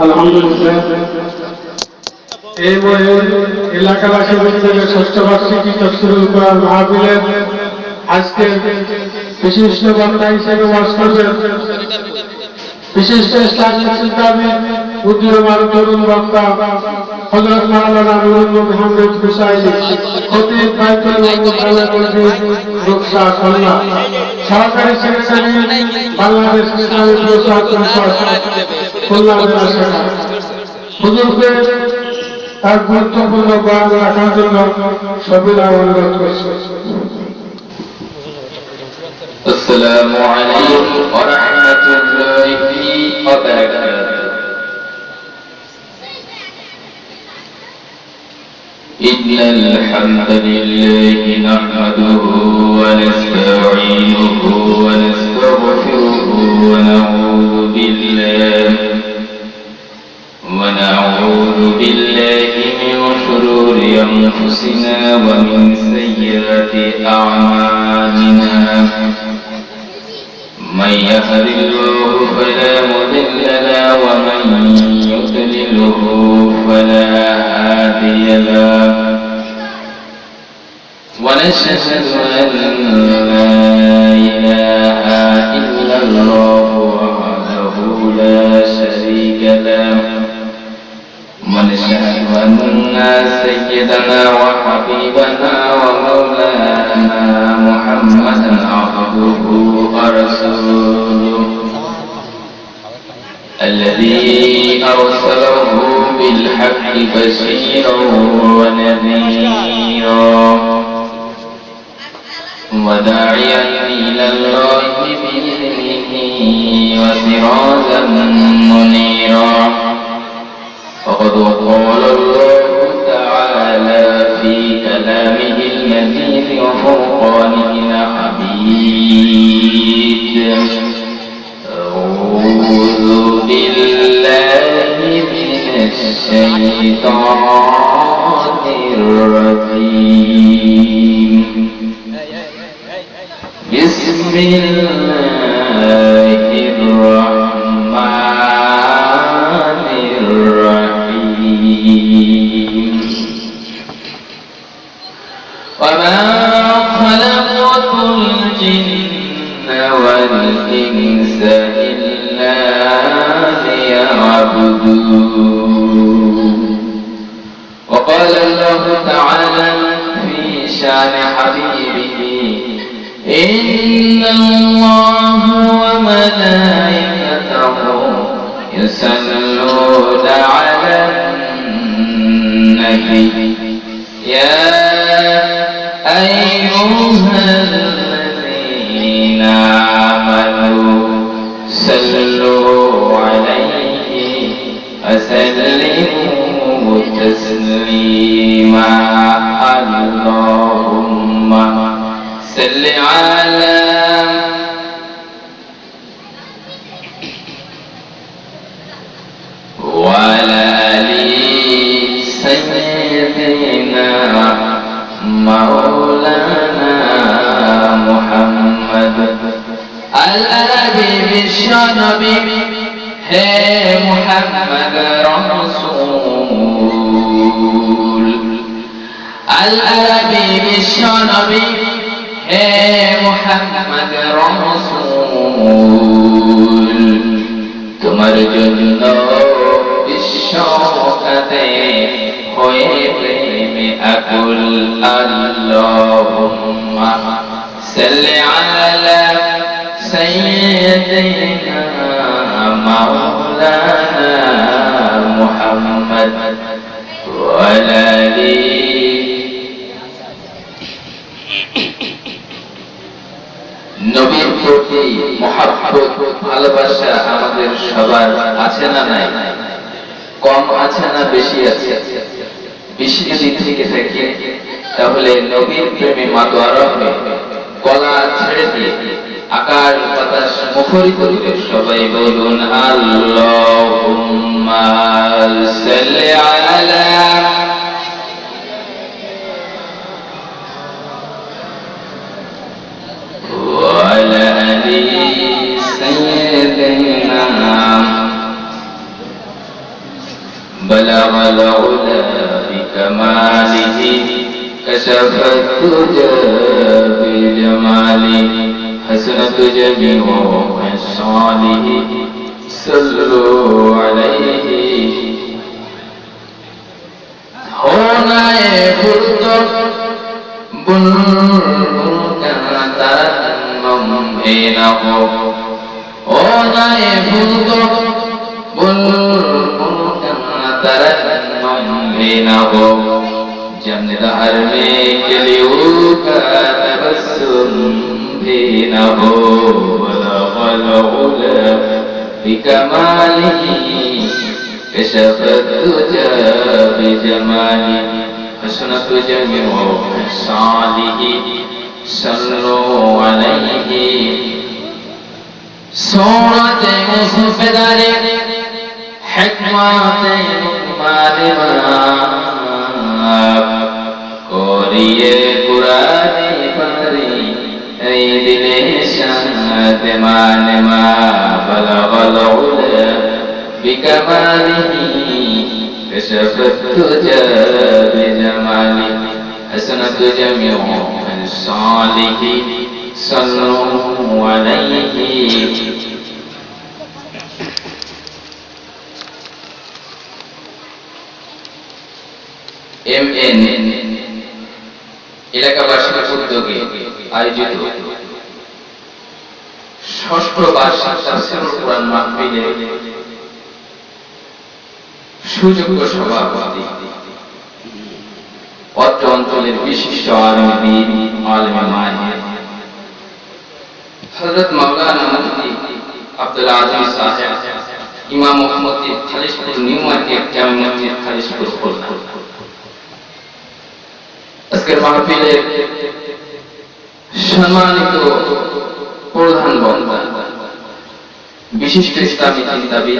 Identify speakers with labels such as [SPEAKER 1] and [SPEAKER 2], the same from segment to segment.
[SPEAKER 1] আলহামদুলিল্লাহ এই এলাকাবাসী উদ্যোগে ষষ্ঠ বার্ষিকী তফসিরুল কোরআন মাহফিলের আজকে বিশিষ্ট বক্তা হিসেবে ওয়াজ করবেন বিশিষ্ট ইসলামিক চিন্তাবিদ উদীয়মান তরুণ বক্তা হযরত মাওলানা নুরুল মুহাম্মদ হুসাইনি খতিব বাইতুল মুকাররমে মসজিদ রূপসা খুলনা সহকারী সেক্রেটারি বাংলাদেশ ইসলামী প্রচার পরিষদ খুলনা জেলা শাখা হুজুরকে তার গুরুত্বপূর্ণ বয়ান রাখার জন্য সবিনয় অনুরোধ করছি।
[SPEAKER 2] السلام عليكم ورحمة الله وبركاته. إن الحمد لله نحمده ونستعينه ونستغفره ونعوذ بالله من شرور أنفسنا ومن سيئات أعمالنا. من يهد الله فلا مضل له ومن يضلله فلا هادي له. ونشهد أن لا إله إلا الله وحده لا شريك له. ونشهد أن سيدنا وحبيبنا ومولانا محمدا عبده ورسوله الذي أرسله بالحق بشيرا ونذيرا وداعيا إلى الله بإذنه وسراجا منيرا. فقد قال الله تعالى في كلامه المجيد وفرقانه الحميد: أعوذ بالله من الشيطان الرجيم. بسم الله الرحمن الرحيم. وما خلقت الجن والإنس إلا ليعبدون. وقال الله تعالى في شان حبيبه: إن الله وملائكته يصلون على النبي يا أيها الذين آمنوا صلوا عليه وسلموا تسليما. اللهم صل على وعلى آل سيدنا مولانا محمد. الأنبي بالشنبي ہے محمد رسول. الأنبي بالشنبي ہے محمد رسول. তোমার জন্য বিশ্বকাতে হয়ে প্রেমে আকুল. আল্লাহুম্মা সাল্লি আলা সাইয়্যিদিনা মাওলানা মুহাম্মদ ওয়া আলা আলিহি. নবীর প্রতি মহব্বত ভালোবাসা আমাদের সবার আছে না নাই? কম আছে না বেশি আছে? বেশি যদি থেকে থাকে তাহলে নবীর প্রেমে মাতোয়ারা হয়ে গলা ছেড়ে দিয়ে আকাশ বাতাস মুখরিত করে সবাই বলুন আল্লাহুম্মা সাল্লি আলা وعلى آل سيدنا بلغ العلا بكماله كشف الدجى بجماله حسنت جميع خصاله صلوا عليه ہونا فرد بلبل کا ترنم بھی نہ ہو ہونا فرد بلبل کا ترنم بھی نہ ہو جمدار میں کلیوں کا تبسم بھی نہ ہو بلغ العلا بکمالہ كشف الدجى بجماله حسنت جميع خصاله صلوا عليه سورة مصفدر حكمة معلمة قرية قرآن پڑھی اے دل شاد معلمة بلغ العلا بكماله كشف الدجى بجماله حسنت جميع خصاله صلوا عليه MN এলাকাবাসীর উদ্যোগে আয়োজিত ষষ্ঠ বার্ষিক তাফসীরুল কুরআন মাহফিলে সুযোগ্য সভাপতি অত্র অঞ্চলের বিশিষ্ট আলেম দ্বীন আলেম মাহির হযরত মাওলানা মুফতি আব্দুল আজিজ সাহেব ইমাম মুহাম্মদ খালিশপুর নিউ মার্কেট জামে মসজিদ খালিশপুর খুলনা আজকের মাহফিলের সম্মানিত প্রধান বক্তা বিশিষ্ট ইসলামী চিন্তাবিদ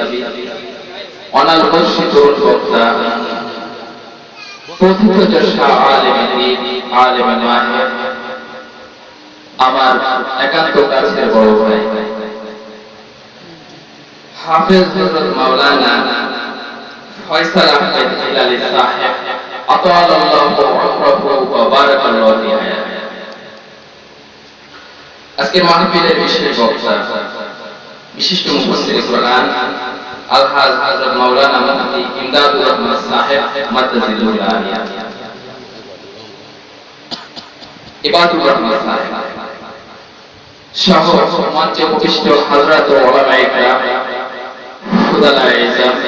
[SPEAKER 2] অনালোচিত বক্তা প্রথিতযশা আলেম দ্বীন আলেম মাহির আমার একান্ত কাছের বড় ভাই হাফেজ হযরত মাওলানা ফয়সাল আহমেদ হিলালি সাহেব আতাআল্লাহু আমরাহু ওয়া বারাকাল্লাহু ফিহি আজকের মাহফিলের বিশেষ বক্তা বিশিষ্ট মুফাসসির কুরআন আলহাজ হযরত মাওলানা মুফতি ইমদাদুর রহমান সাহেব মাদ্দাজিলুল আলিয়া ইবাদুর রহমান সাহেব সহ মঞ্চে উপবিষ্ট হযরত উলামায়ে কেরাম খুদালায়ে ইজ্জত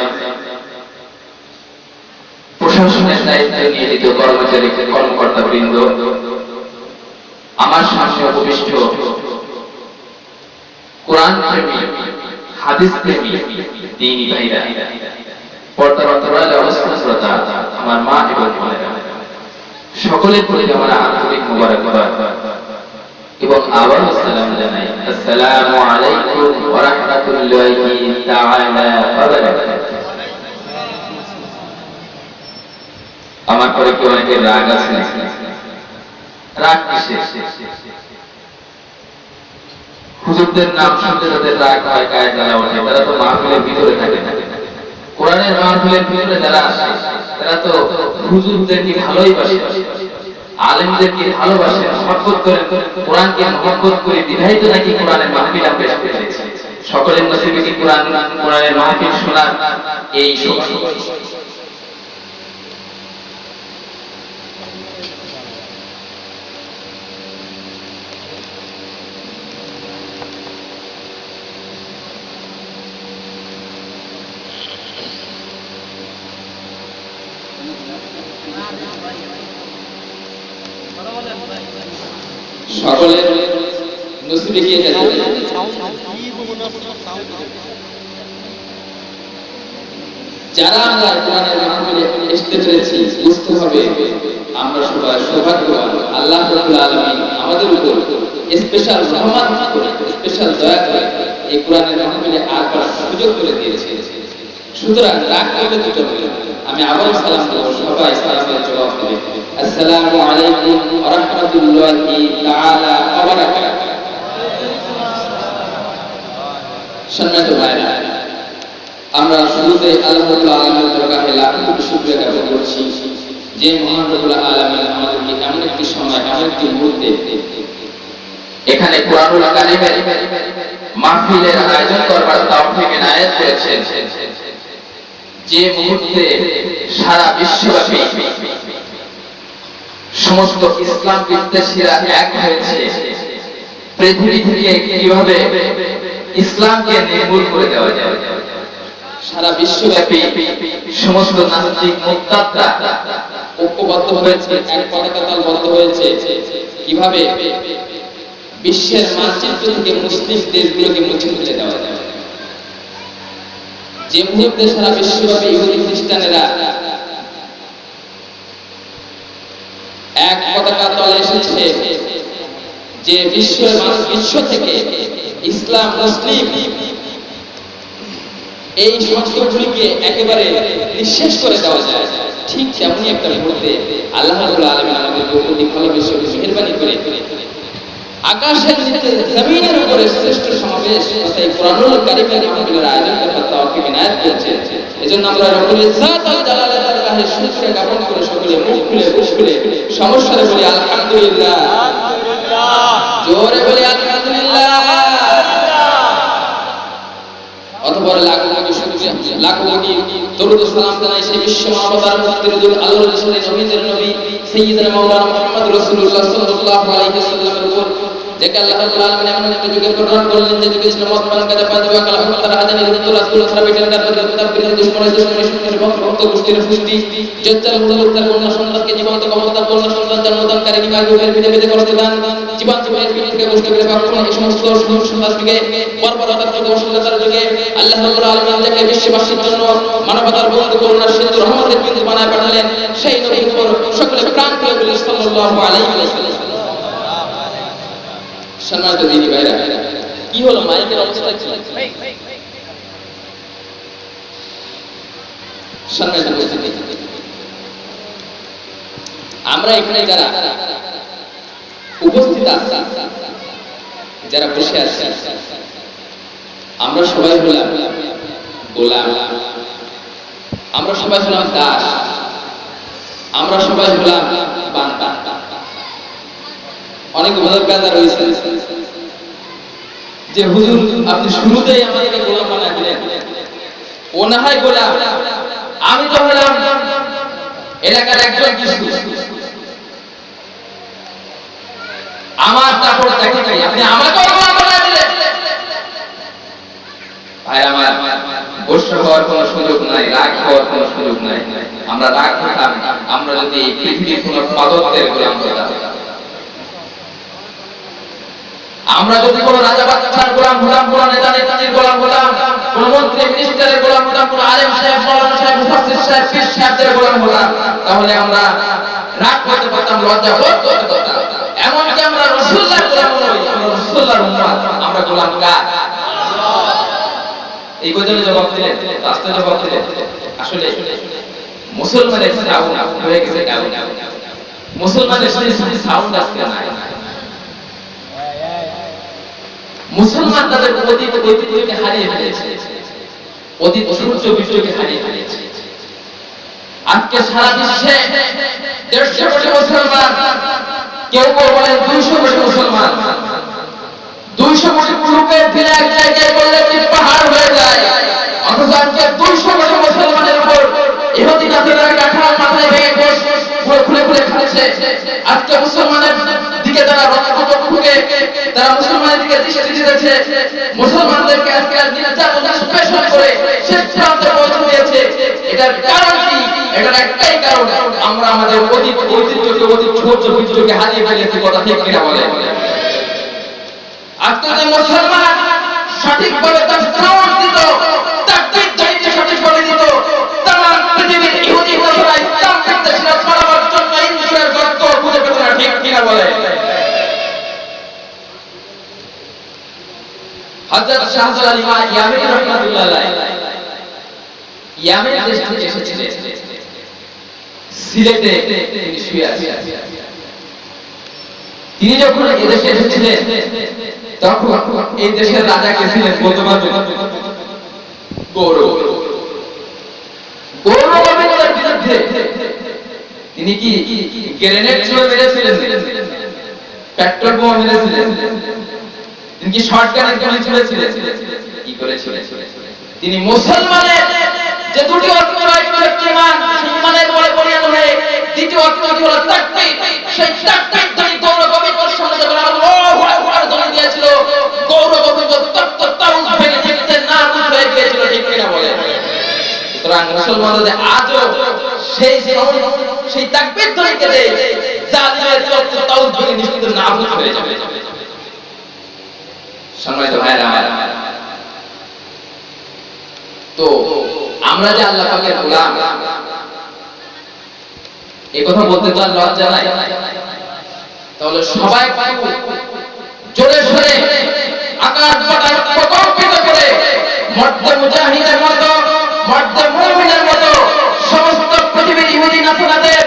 [SPEAKER 2] প্রশাসনের দায়িত্বে নিয়োজিত কর্মচারী কর্মকর্তা বৃন্দ আমার সামনে উপবিষ্ট কোরআন প্রেমী হাদিস প্রেমী দ্বীনি ভাইরা পর্দার অন্তরালে অবস্থানরত আমার মা এবং বোনেরা সকলের প্রতি আমার আন্তরিক মোবারকবাদ এবং আবার সালাম জানাই আসসালামু আলাইকুম ওয়া রাহমাতুল্লাহি তাআলা ওয়া বারাকাতুহু আমার পরে কি অনেকের রাগ আছে রাগ কিসের হুজুরদের নাম শুনতে তাদের রাগ হয় গায়ে জ্বালা ওঠে তারা তো মাহফিলের ভিতরে থাকে না কোরআনের মাহফিলের ভিতরে যারা আসে তারা তো হুজুরদেরকে ভালোই বাসে আলেমদেরকে ভালোবাসে মহব্বত করে কোরআনকে মহব্বত করে বিধায়িত নাকি কোরআনের মাহফিল আমরা পেয়েছি সকলের নসিবে কি কোরআনের মাহফিল শোনার এই সৌভাগ্য সকলের নসিবে কি এটা যারা আমরা কোরআনের মাহফিলে আসতে পেরেছি বুঝতে হবে আমরা সবাই সৌভাগ্যবান আল্লাহ রাব্বুল আলামিন আমাদের উপর স্পেশাল রহমত করে স্পেশাল দয়া করে এই কোরআনের মাহফিলে আসার সুযোগ করে দিয়েছে সুতরাং রাগ করলে তো চলবে না আমি আবার সালাম দেব সবাই সালামের জবাব দেবে আসসালামু আলাইকুম ওয়া রাহমাতুল্লাহি তাআলা ওয়া বারাকাতুহু সম্মানিত ভাইরা
[SPEAKER 3] আমরা শুরুতে আল্লাহ রাব্বুল আলামিনের দরবারে লাখ কোটি শুকরিয়া জ্ঞাপন করছি যে মহান রব্বুল আলামিন আমাদেরকে এমন একটি সময় এমন একটি মুহূর্তে
[SPEAKER 2] এখানে কুরআনুল কারীমের মাহফিলের আয়োজন করবার তৌফিক ইনায়েত করেছেন, যে মুহূর্তে সারা বিশ্বব্যাপী সমস্ত ইসলাম বিদ্বেষীরা এক হয়েছে পৃথিবী থেকে কিভাবে ইসলামকে নির্মূল করে দেওয়া যায়। সারা বিশ্বব্যাপী সমস্ত নাস্তিক মুরতাদরা
[SPEAKER 3] ঐক্যবদ্ধ হয়েছে, এক পতাকাতলবদ্ধ হয়েছে কিভাবে বিশ্বের মানচিত্র থেকে মুসলিম দেশগুলোকে মুছে ফেলে দেওয়া যায়। যে মুহূর্তে সারা বিশ্বব্যাপী ইহুদি খ্রিস্টানেরা এক পতাকা তলে এসেছে, যে বিশ্ব থেকে ইসলাম মুসলিম এই সংস্কৃতিগুলিকে একেবারে নিঃশেষ করে দেওয়া যায়, ঠিক তেমনই একটা মুহূর্তে আল্লাহ রাব্বুল আলামিন আমাদের অতি ভালোবেসে মেহেরবানি করে আকাশের নিচে জমিনের উপরে শ্রেষ্ঠ সমাবেশ অর্থাৎ কুরআনুল কারীমের মাহফিলের আয়োজন করতে তৌফিক ইনায়েত করেছেন। এজন্য আমরা রব্বুল ইজ্জাত ওয়াল জালালের দরবারে শুকরিয়া জ্ঞাপন করে সকলে মুখ খুলে বুক খুলে সমস্যারে বলি আলহামদুলিল্লাহ, জোরে বলি আলহামদুলিল্লাহ। অতঃপর লাখো কোটি শুকরিয়া, লাখো কোটি দরুদ ও সালাম জানাই সেই বিশ্ব মানবতার মুক্তির আল্লাহর রাসূলের নবীদের নবী সাইয়্যিদুনা মাওলানা মুহাম্মদ রাসূলুল্লাহ সাল্লাল্লাহু আলাইহি ওয়াসাল্লামের উপর, যাকে আল্লাহ রাব্বুল আলামিন এমন একটা যুগের গঠন করলেন যে যুগে ছিল মতবান কাদা পাদিবা কাল হক তারা আজানি রাসূল রাসূল সারা বেটেন কার পরে কিতাব বিরোধী দুশমনের সুন্দর ভক্ত গোষ্ঠীর ফুস্তি জজ্জাল মুতালুকার কন্যা সন্তানকে জীবন্ত ক্ষমতা কন্যা সন্তান জন্মদানকারী নিকার যুগের বিধে বিধে করতে দান জীবন জীবনের পিঠ থেকে গোষ্ঠী করে পাপন এই সমস্ত সন্তানকে বর্বরতার যুগে অসুন্দরতার যুগে আল্লাহ রাব্বুল আলামিন যাকে বিশ্ববাসীর জন্য মানবতার বন্ধু করুণার সিন্ধু রহমতের বিন্দু বানায় পাঠালেন, সেই নবীর উপর সকলে প্রাণ খুলে বলি সাল্লাল্লাহু আলাইহি ওয়াসাল্লাম। সম্মানিত দিনী ভাইরা, কি হলো মাইকের অবস্থা কি? সম্মানিত উপস্থিতি, আমরা এখানে যারা উপস্থিত আছি, যারা বসে আছি, আমরা সবাই হলাম গোলাম, আমরা সবাই হলাম দাস, আমরা সবাই হলাম বান্দা। অনেক বদরকাদা রয়েছে যে হুজুর আপনি শুরুতেই আমাদেরকে গোলাম বানায় দিলেন, ও না হয় গোলাম, আমি তো হলাম এলাকার একজন কিছু, আমার তারপর দেখে নাই আপনি আমাকে গোলাম বানায় দিলেন। ভাই আমার গোস্ব হওয়ার কোন সুযোগ নাই, রাগ হওয়ার কোন সুযোগ নাই। আমরা রাগ হতাম আমরা যদি পৃথিবীর কোন পাদত্বের গোলাম হতাম, আমরা যদি কোন রাজা বাদশার গোলাম হতাম, কোন নেতা নেত্রীর গোলাম হতাম, কোন মন্ত্রী মিনিস্টারের গোলাম হতাম, কোন আলেম সাহেব মাওলানা সাহেব মুফাসসির সাহেব পীর সাহেবদের গোলাম হতাম, তাহলে আমরা রাগ করতে পারতাম, লজ্জা বোধ করতে পারতাম। এমনকি আমরা রাসূলুল্লাহর গোলাম নই, আমরা রাসূলুল্লাহর উম্মত। আমরা গোলাম কার? এই কথার জবাব দিলেন, রাস্তা জবাব দিলেন। আসলে মুসলমানের সাউন্ড হয়ে গেছে ডাউন, মুসলমানের সেই সাউন্ড আজকে নাই। মুসলমান তাদের অতীত ঐতিহ্যকে হারিয়ে ফেলেছে, অতীত সূর্য বিশ্বকে হারিয়ে ফেলেছে। আজকে সারা বিশ্বে 150 কোটি মুসলমান, কেউ কেউ বলেন 200 কোটি মুসলমান। 200 কোটি লোকের ভিড় এক জায়গায় করলে কি পাহাড় হয়ে যায়, অথচ আজকে 200 কোটি মুসলমানের উপর ইহুদি কাফেররা কাঁঠাল মাথায় ভেঙে খুলে খুলে খাচ্ছে। আজকে মুসলমানের দিকে তারা রক্ত ঢুকে তারা মুসলমানের দিকে দৃষ্টি দিয়েছে, মুসলমানদেরকে আজকে পেশন করে শেষ প্রান্তে পৌঁছে দিয়েছে। এটার কারণ কি? এটার একটাই কারণ, আমরা আমাদের অতীত ঐতিহ্যকে, অতীত সূর্য বিশ্বকে হারিয়ে ফেলেছি। কথা ঠিক কিনা বলে? আজকে যে মুসলমান সঠিকভাবে তার সাউন্ড দিত, তাকবীর ধ্বনিতে সঠিকভাবে দিত, তামাম পৃথিবীর ইহুদি কাফেররা ইসলাম বিদ্বেষীরা ছড়াবার জন্য ইন্দ্রের গর্ত খুঁজে পেত না। ঠিক কিনা বলে? হযরত শাহজালাল আলী ইয়ামানি রাহমাতুল্লাহ আলাইহি ইয়ামেন দেশ থেকে এসেছিলেন, সিলেটে তিনি শুয়ে আছেন। তিনি যখন এদেশে এসেছিলেন তখন এই দেশের রাজা কে ছিলেন বলতে পারবেন? গৌরব। গৌর গোবিন্দের বিরুদ্ধে তিনি কি গ্রেনেড ছুড়ে মেরেছিলেন, পেট্রোল বোমা মেরেছিলেন, তিনি কি শর্টগানের গুলি ছুড়েছিলেন, কি করেছিলেন? তিনি মুসলমানের যে দুটি অর্থ রয়েছে, ইমান সম্মানের পরে পরিণত হয়ে দ্বিতীয় অর্থ হলো তাকবীর, সেই তাকবীর ধ্বনি গৌর গোবিন্দের সামনে যখন আল্লাহু আকবার ধ্বনি দিয়েছিল, গৌর গোবিন্দ তপ্ত তাউজ ভেঙে দেখতে না বুঝ হয়ে গিয়েছিল, ঠিক কিনা বলে? সুতরাং মুসলমানদের আজও সেই তাকবীর ধ্বনিকে দেয়, জালিমের তপ্ত তাউজ ভেঙে নিশ্চিত না বুঝ হয়ে যাবে। সম্মানিত ভাইরা, তো আমরা যে আল্লাহ পাকের গোলাম, এই কথা বলতে তো আর লজ্জা নাই। তাহলে সবাই জোরে সোরে আকাশ বাতাস প্রকম্পিত করে মর্দে মুজাহিদের মতো, মর্দে মুমিনের মতো সমস্ত পৃথিবীর ইহুদি নাসারাদের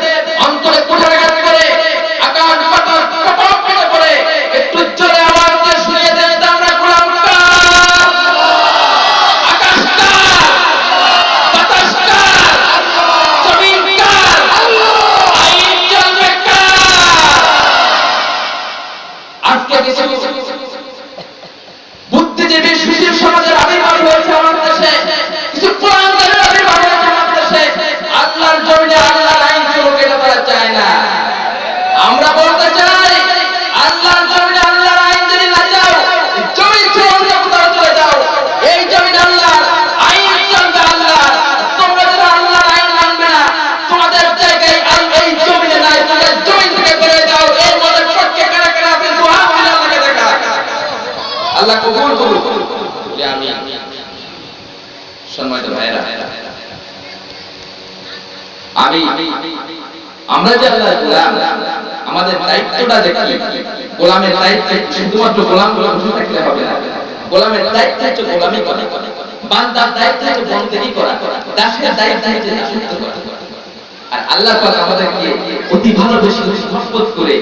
[SPEAKER 3] অন্তরে কুঠারাঘাত করে আকাশ বাতাস প্রকম্পিত করে একটু জোরে আওয়াজ দিয়ে শুনিয়ে দেন, আমরা গোলাম কার, আকাশ কার, বাতাস কার, জমিন কার, আইন চলবে কার? আজকে কিছু বুদ্ধিজীবী সুশীল সমাজের আবির্ভাব হয়েছে আমাদের দেশে, কিছু কোরআনদারের আবির্ভাব হয়েছে আমাদের দেশে। আল্লাহর জমিনে আল্লাহর আইন চলুক, এটা তারা চায় না। আমরা বলতে চাই, আল্লাহর জমিনে আল্লাহর আইন যদি না চাও, জমিন ছেড়ে অন্য কোথাও চলে যাও। এই জমিন আল্লাহর, আইন চলবে আল্লাহর। তোমরা যারা আল্লাহর আইন মানবে না, তোমাদের জায়গায় এই জমিনে নাই, তোমরা জমিন থেকে বেরিয়ে যাও। এর মধ্যে পক্ষে কারা কারা আছেন, সুবহানাল্লাহ, আল্লাহকে দেখা। আল্লাহ কবুল করুন বলে আমি। সম্মানিত ভাইরা, আমরা যে আল্লাহর গোলাম, আমাদের দায়িত্বটা দেখি, গোলামের দায়িত্ব শুধুমাত্র গোলাম বলে বসে থাকলে হবে না। গোলামের দায়িত্ব হচ্ছে গোলামি করা, বান্দার দায়িত্ব হচ্ছে বন্দেগী করা, দাসের দায়িত্ব হচ্ছে দাসত্ব করা। আর আল্লাহ পাক আমাদেরকে অতি ভালোবেসে মহব্বত করে,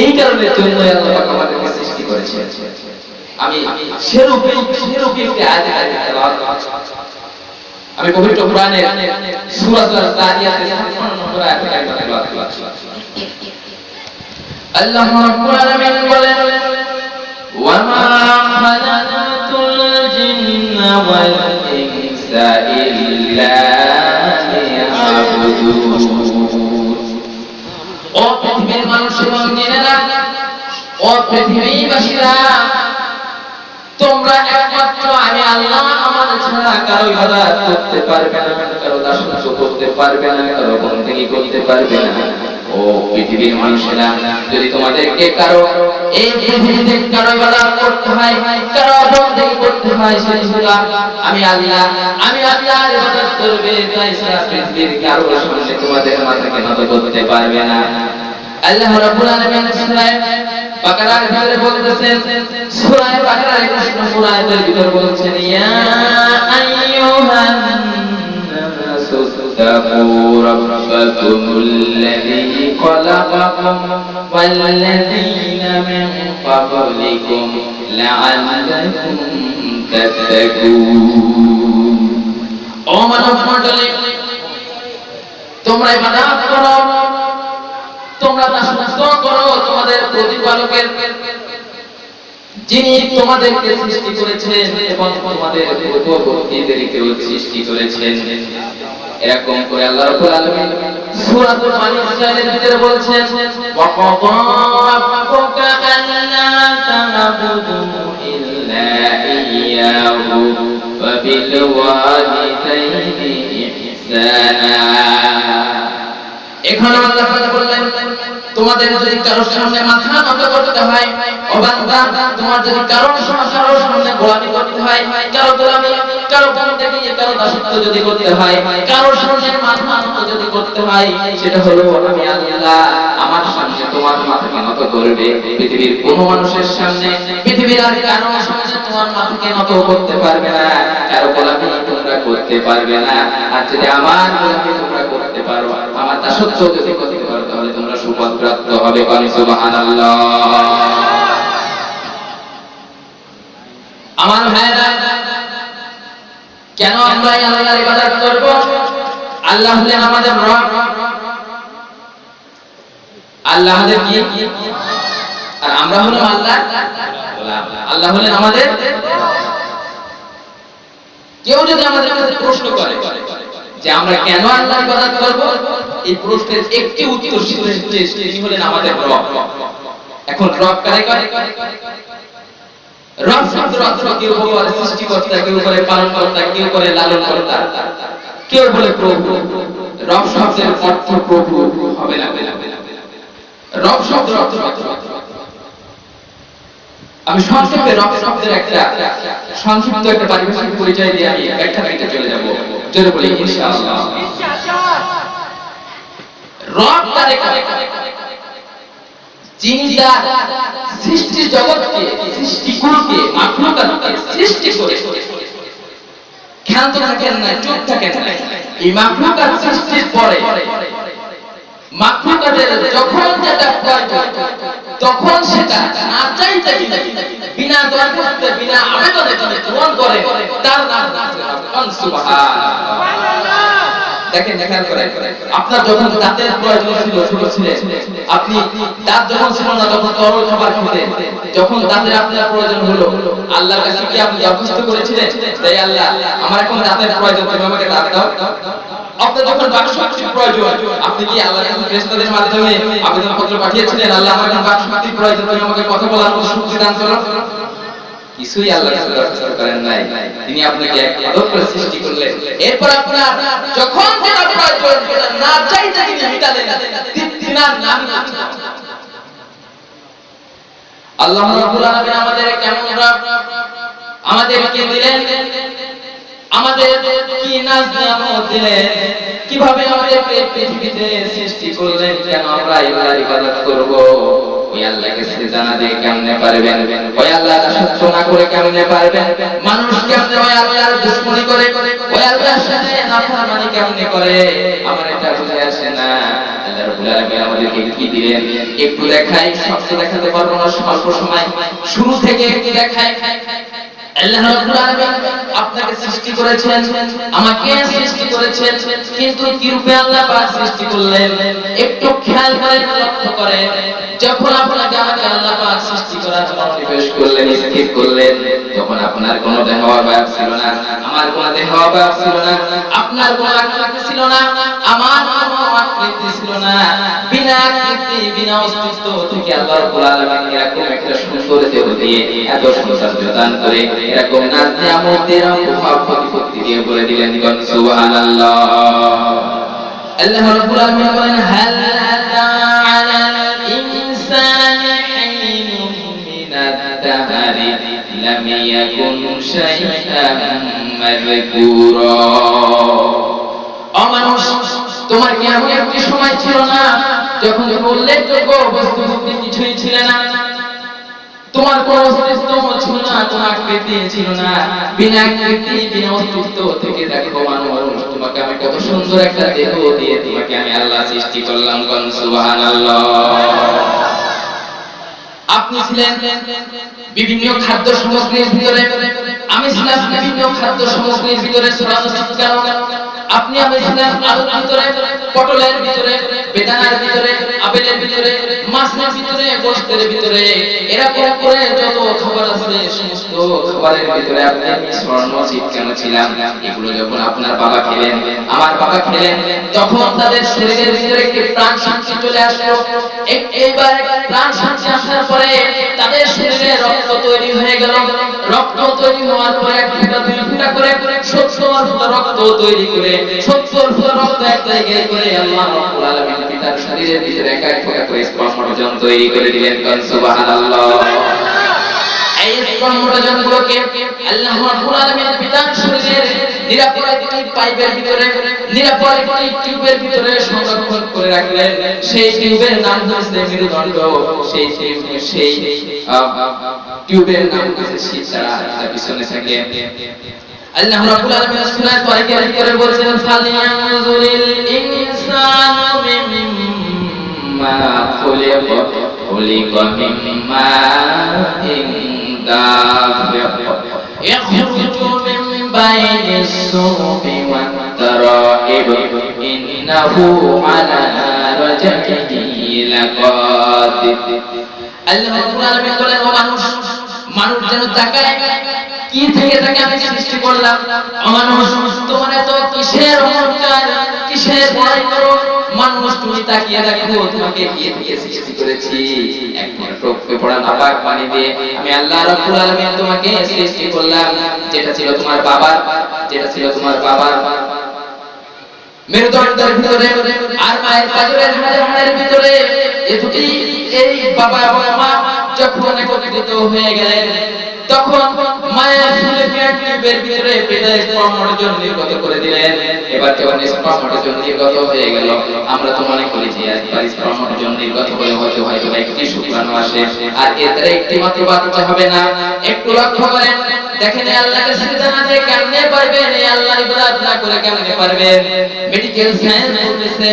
[SPEAKER 3] এই কারণের জন্য আল্লাহ পাক আমাদেরকে সৃষ্টি করেছেন। আমি সেরূপে একটি আয়াত তেলাওয়াত করছি। আমি পবিত্র কোরআনের সূরা আল-জারিয়াতের 56 নম্বর আয়াত তেলাওয়াত করছি। আল্লাহ রাব্বুল আলামিন বলেন, ওয়া মা খালাকাতুল জিন্না ওয়াল ইনসা ইল্লা লিয়াবুদুন। ও পৃথিবীর মানুষ এবং জিনেরা, ও পৃথিবীবাসীরা, তোমরা একমাত্র আমি আল্লাহ আমার ছাড়া কারো ইবাদত করতে পারবে না, কারো দাসত্ব করতে পারবে না, কারো বন্দেগী করতে পারবে না। ও পৃথিবীর মানুষেরা, যদি তোমাদেরকে কারো এই পৃথিবীতে কারো ইবাদত করতে হয়, কারো বন্দেগী করতে হয়, সেটা আমি আল্লাহর ইবাদত করবে, তাই সারা পৃথিবীর কারো সামনে তোমাদের মাথাকে নত করতে পারবে না। আল্লাহ রাব্বুল আলামিন সূরা বাকারার ভিতরে বলতেছেন, সূরা বাকারার 21 নম্বর আয়াতের ভিতরে বলছেন, ইয়া আইয়ুহান নাসু তাকু রাব্বাকুমুল্লাযী খালাকাকুম ওয়াল্লাযীনা মিন ক্বাবলিকুম লাআল্লাকুম তাত্তাকুন। ও মানব মণ্ডলী, তোমরা ইবাদত করো, তোমরা দাসত্ব করো তোমাদের প্রতিপালকের, যিনি তোমাদেরকে সৃষ্টি করেছেন এবং তোমাদের পূর্ববর্তীদেরকেও সৃষ্টি করেছেন। এরকম করে আল্লাহ রাব্বুল আলামিন সূরাতুল মাইদার ভিতরে বলছেন, ওয়া ক্বাদা রাব্বুকা আল্লা তা'বুদু ইল্লা ইয়্যাহু ওয়া বিল ওয়ালিদাইনি ইহসানা। এখানে আল্লাহ তাআলা বললেন, তোমাদের যদি কারোর সামনে মাথা নত করতে হয়, ও বান্দা, তোমার যদি কারোর সামনে গোলামি করতে হয়, কারো গোলামি, কারো বন্দেগী, কারো দাসত্ব যদি করতে হয়, কারোর সামনে মাথা নত যদি করতে হয়, সেটা হলো আমি আল্লাহ আমার সামনে তোমার মাথাকে নত করবে। পৃথিবীর কোনো মানুষের সামনে, পৃথিবীর আর কারো সামনে তোমার মাথাকে নত করতে পারবে না, কারো গোলামি তোমরা করতে পারবে না। আর যদি আমার গোলামি তোমরা করতে পারো, আমার দাসত্ব যদি করতে পারো, তাহলে তোমরা সুপথ প্রাপ্ত হবে। সুবহানাল্লাহ। আমার ভাইরা, কেন আমরা আল্লাহর ইবাদত করব? আল্লাহ হলেন আমাদের রব, আল্লাহ আমাদের কি, আর আমরা হলাম আল্লাহ। আল্লাহ হলেন আমাদের। কেউ যদি আমাদের কাছে প্রশ্ন করে যে আমরা কেন আল্লাহর ইবাদত করব, এই প্রশ্নের একটি উত্তর তিনি হলেন আমাদের রব। এখন রব কারে করে? রব শব্দের অর্থ কেউ বলে সৃষ্টিকর্তা, কেউ বলে পালনকর্তা, কেউ বলে লালনকর্তা, কেউ বলে প্রভু। রব শব্দের অর্থ প্রভু হবে না। রব শব্দের অর্থ, আমি সংক্ষেপে রব শব্দের একটা সংক্ষিপ্ত একটা পারিভাষিক পরিচয় দিয়ে আমি ব্যাখ্যা দিতে চলে যাব। জোরে বলি ইনশাআল্লাহ। রব কারে করে? যিনি তার সৃষ্টি জগৎকে, সৃষ্টিকুলকে, মাখলুকাতকে সৃষ্টি করে। ক্ষান্ত থাকেন না, চুপ থাকেন না। এই মাখলুকাত সৃষ্টির পরে মাখলুকাতের যখন যেটা প্রয়োজন তখন সেটা না চাইতে বিনা দরখাস্তে, বিনা আবেদনে যদি গ্রহণ করে, তার নাম সুবহানাল্লাহ। দেখেন খেয়াল করে, আপনার যখন দাঁতের প্রয়োজন ছিল, ছোট ছিলেন আপনি, দাঁত যখন ছিল না, যখন তরল খাবার খেতেন, যখন দাঁতের আপনার প্রয়োজন হলো, আল্লাহর কাছে কি আপনি দরখাস্ত করেছিলেন তাই আল্লাহ আমার এখন দাঁতের প্রয়োজন, তুমি আমাকে দাঁত দাও? আপনার যখন বাকশক্তির প্রয়োজন, আপনি কি আল্লাহর কাছে ফেরেশতাদের মাধ্যমে আবেদনপত্র পাঠিয়েছিলেন, আল্লাহ আমার এখন বাকশক্তির প্রয়োজন, তুমি আমাকে কথা বলার মতো শক্তি দান করো? কিছুই আল্লাহ দরখাস্ত করেন নাই। তিনি আপনাকে আদর করে সৃষ্টি করলেন। এরপর আপনার যখন যেটা প্রয়োজন সেটা না চাইতে তিনি মিটালেন। তিনার নাম আল্লাহ রাব্বুল আলামিন আমাদের কেমন রব, আমাদেরকে দিলেন, আমাদের কি নাজ নিয়ামত দিলেন, কিভাবে আমাদেরকে পৃথিবীতে সৃষ্টি করলেন, কেন আমরা আল্লাহর ইবাদত করব? ওই আল্লাহকে সিজদা না দিয়ে কেমনে পারবেন? ওই আল্লাহর দাসত্ব না করে কেমনে পারবেন? মানুষ কেমনে ওই আল্লাহর দুশমনি করে, ওই আল্লাহর সাথে নাফরমানি কেমনে করে? আমার এটা বুঝে আসে না। আল্লাহ রাব্বুল আলামিন আমাদেরকে কি দিলেন একটু দেখাই, সব তো দেখাতে পারবো না স্বল্প সময়, শুরু থেকে একটু দেখাই। আল্লাহ রাব্বুল আলামিন আপনাকে সৃষ্টি করেছেন, আমাকে সৃষ্টি করেছেন, কিন্তু কি রূপে আল্লাহ পাক সৃষ্টি করলেন একটু খেয়াল করে লক্ষ্য করে। যখন আপনাকে আমাকে আল্লাহ পাক সৃষ্টি করার জন্য নির্দেশ করলেন, স্থির করলেন, তখন আপনার কোনো দেহ অবয়ব ছিল না, আমার কোনো দেহ অবয়ব ছিল না, আপনার কোনো আকৃতি ছিল না, আমার কোনো আকৃতি ছিল না। বিনা আকৃতি, বিনা অস্তিত্ব থেকে আল্লাহ রাব্বুল আলামিন এরকম একটা সুন্দর দেহ দিয়ে এত সৌন্দর্য দান করে, এরকম নাজ নিয়ামতের প্রতিপত্তি দিয়ে বলে দিলেন সুবহানাল্লাহ। আল্লাহ রাব্বুল আলামিন বলেন, হাল আতা আলাল ইনসানি হিনুম মিনাদ দাহরি লাম ইয়াকুন শাইআন মাযকুরা। ও মানুষ, তোমার কি এমন একটি সময় ছিল না যখন উল্লেখযোগ্য বস্তু কিছুই ছিল না, তোমার কোনো অস্তিত্ব ছিল না, তোমার আকৃতি ছিল না, বিনা আকৃতি, বিনা অস্তিত্ব থেকে দেখো মানুষ, তোমাকে আমি কত সুন্দর একটা দেহ দিয়ে তোমাকে আমি আল্লাহ সৃষ্টি করলাম। সুবহানাল্লাহ। আপনি ছিলেন বিভিন্ন খাদ্য সামগ্রীর ভিতরে, আমি ছিলাম বিভিন্ন খাদ্য সামগ্রীর ভিতরে ছড়ানো ছিটকানো। আপনি আমি ছিলাম আলুর ভিতরে, পটলের ভিতরে, বেদানার ভিতরে, আপেলের ভিতরে, মাছের ভিতরে, গোশতের ভিতরে, এরকম করে যত খাবার আছে সমস্ত খাবারের ভিতরে আপনি আমি ছড়ানো ছিটকানো ছিলাম। এগুলো যখন আপনার বাবা খেলেন, আমার বাবা খেলেন, তখন তাদের শরীরের ভিতরে একটি প্রাণ শক্তি চলে আসলো। এইবার প্রাণ শক্তি আসার পরে তাদের শরীরে রক্ত তৈরি হয়ে গেল। রক্ত তৈরি হওয়ার পরে এক ফোঁটা দুই ফোঁটা করে 70 ফোঁটা রক্ত তৈরি করে 70 ফোঁটা রক্ত এক জায়গায় করে আল্লাহ রাব্বুল আলামিন পিতার শরীরের ভিতরে এক এক ফোঁটা করে স্পর্শজন তৈরি করে দিলেন। সুবহানাল্লাহ। এই স্পর্শজনগুলোকে আল্লাহ রাব্বুল আলামিন পিতার শরীরের নিরাপদ একটি পাইপের ভিতরে, নিরাপদ একটি টিউবের ভিতরে সংরক্ষণ করে রাখলেন। সেই টিউবের নাম হচ্ছে মেরুদণ্ড। সেই টিউবের নাম হচ্ছে সিতারা, তার পিছনে থাকে। আল্লাহ রাব্বুল আলামিন সূরা তারিকের ভিতরে বলেছেন, ফালিয়ানজুরিল ইনসানু মিম্মা খুলিকা খুলিকা মিম্মা দাফিক ইয়াখরুজু মিন বাইনিস সুবি ওয়াত তারাইব
[SPEAKER 2] ইন্নাহু আলা রাজইহি লাকাদির।
[SPEAKER 3] আল্লাহ রাব্বুল আলামিন বলেন, ও মানুষ, মানুষ যেন তাকায় কি থেকে তাকে আমি সৃষ্টি করলাম। ও মানুষ, তোমার এত কিসের অহংকার, কিসের বড়াই করো? মানুষ, তুমি তাকিয়ে দেখো তোমাকে কি থেকে সৃষ্টি করেছি। একবার টপকে পড়া নাপাক পানি দিয়ে আমি আল্লাহ রাব্বুল আলামিন তোমাকে সৃষ্টি করলাম। যেটা ছিল তোমার বাবার, যেটা ছিল তোমার বাবার মেরুদণ্ডের ভিতরে আর মায়ের পাঁজরের হাড়ের ভিতরে, এই দুটি, এই বাবা এবং মা যখন একত্রিত হয়ে গেলেন, তখন মায়ের ফ্যালোপিয়ান টিউবের ভিতরে পিতা স্পার্মোটোজেন নির্গত করে দিলেন। এবার যখন স্পার্মোটোজেন নির্গত হয়ে গেল, আমরা তো মনে করি যে একবার স্পার্মোটোজেন নির্গত হলে হয়তো একটি শুক্রাণু আসে, আর এতে একটি মাত্র বাচ্চা হবে না। একটু লক্ষ্য করেন, দেখেন আল্লাহকে সিজদা না দিয়ে কেমনে পারবেন, এই আল্লাহর ইবাদত না করে কেমনে পারবেন? মেডিকেল সায়েন্স বলতেছে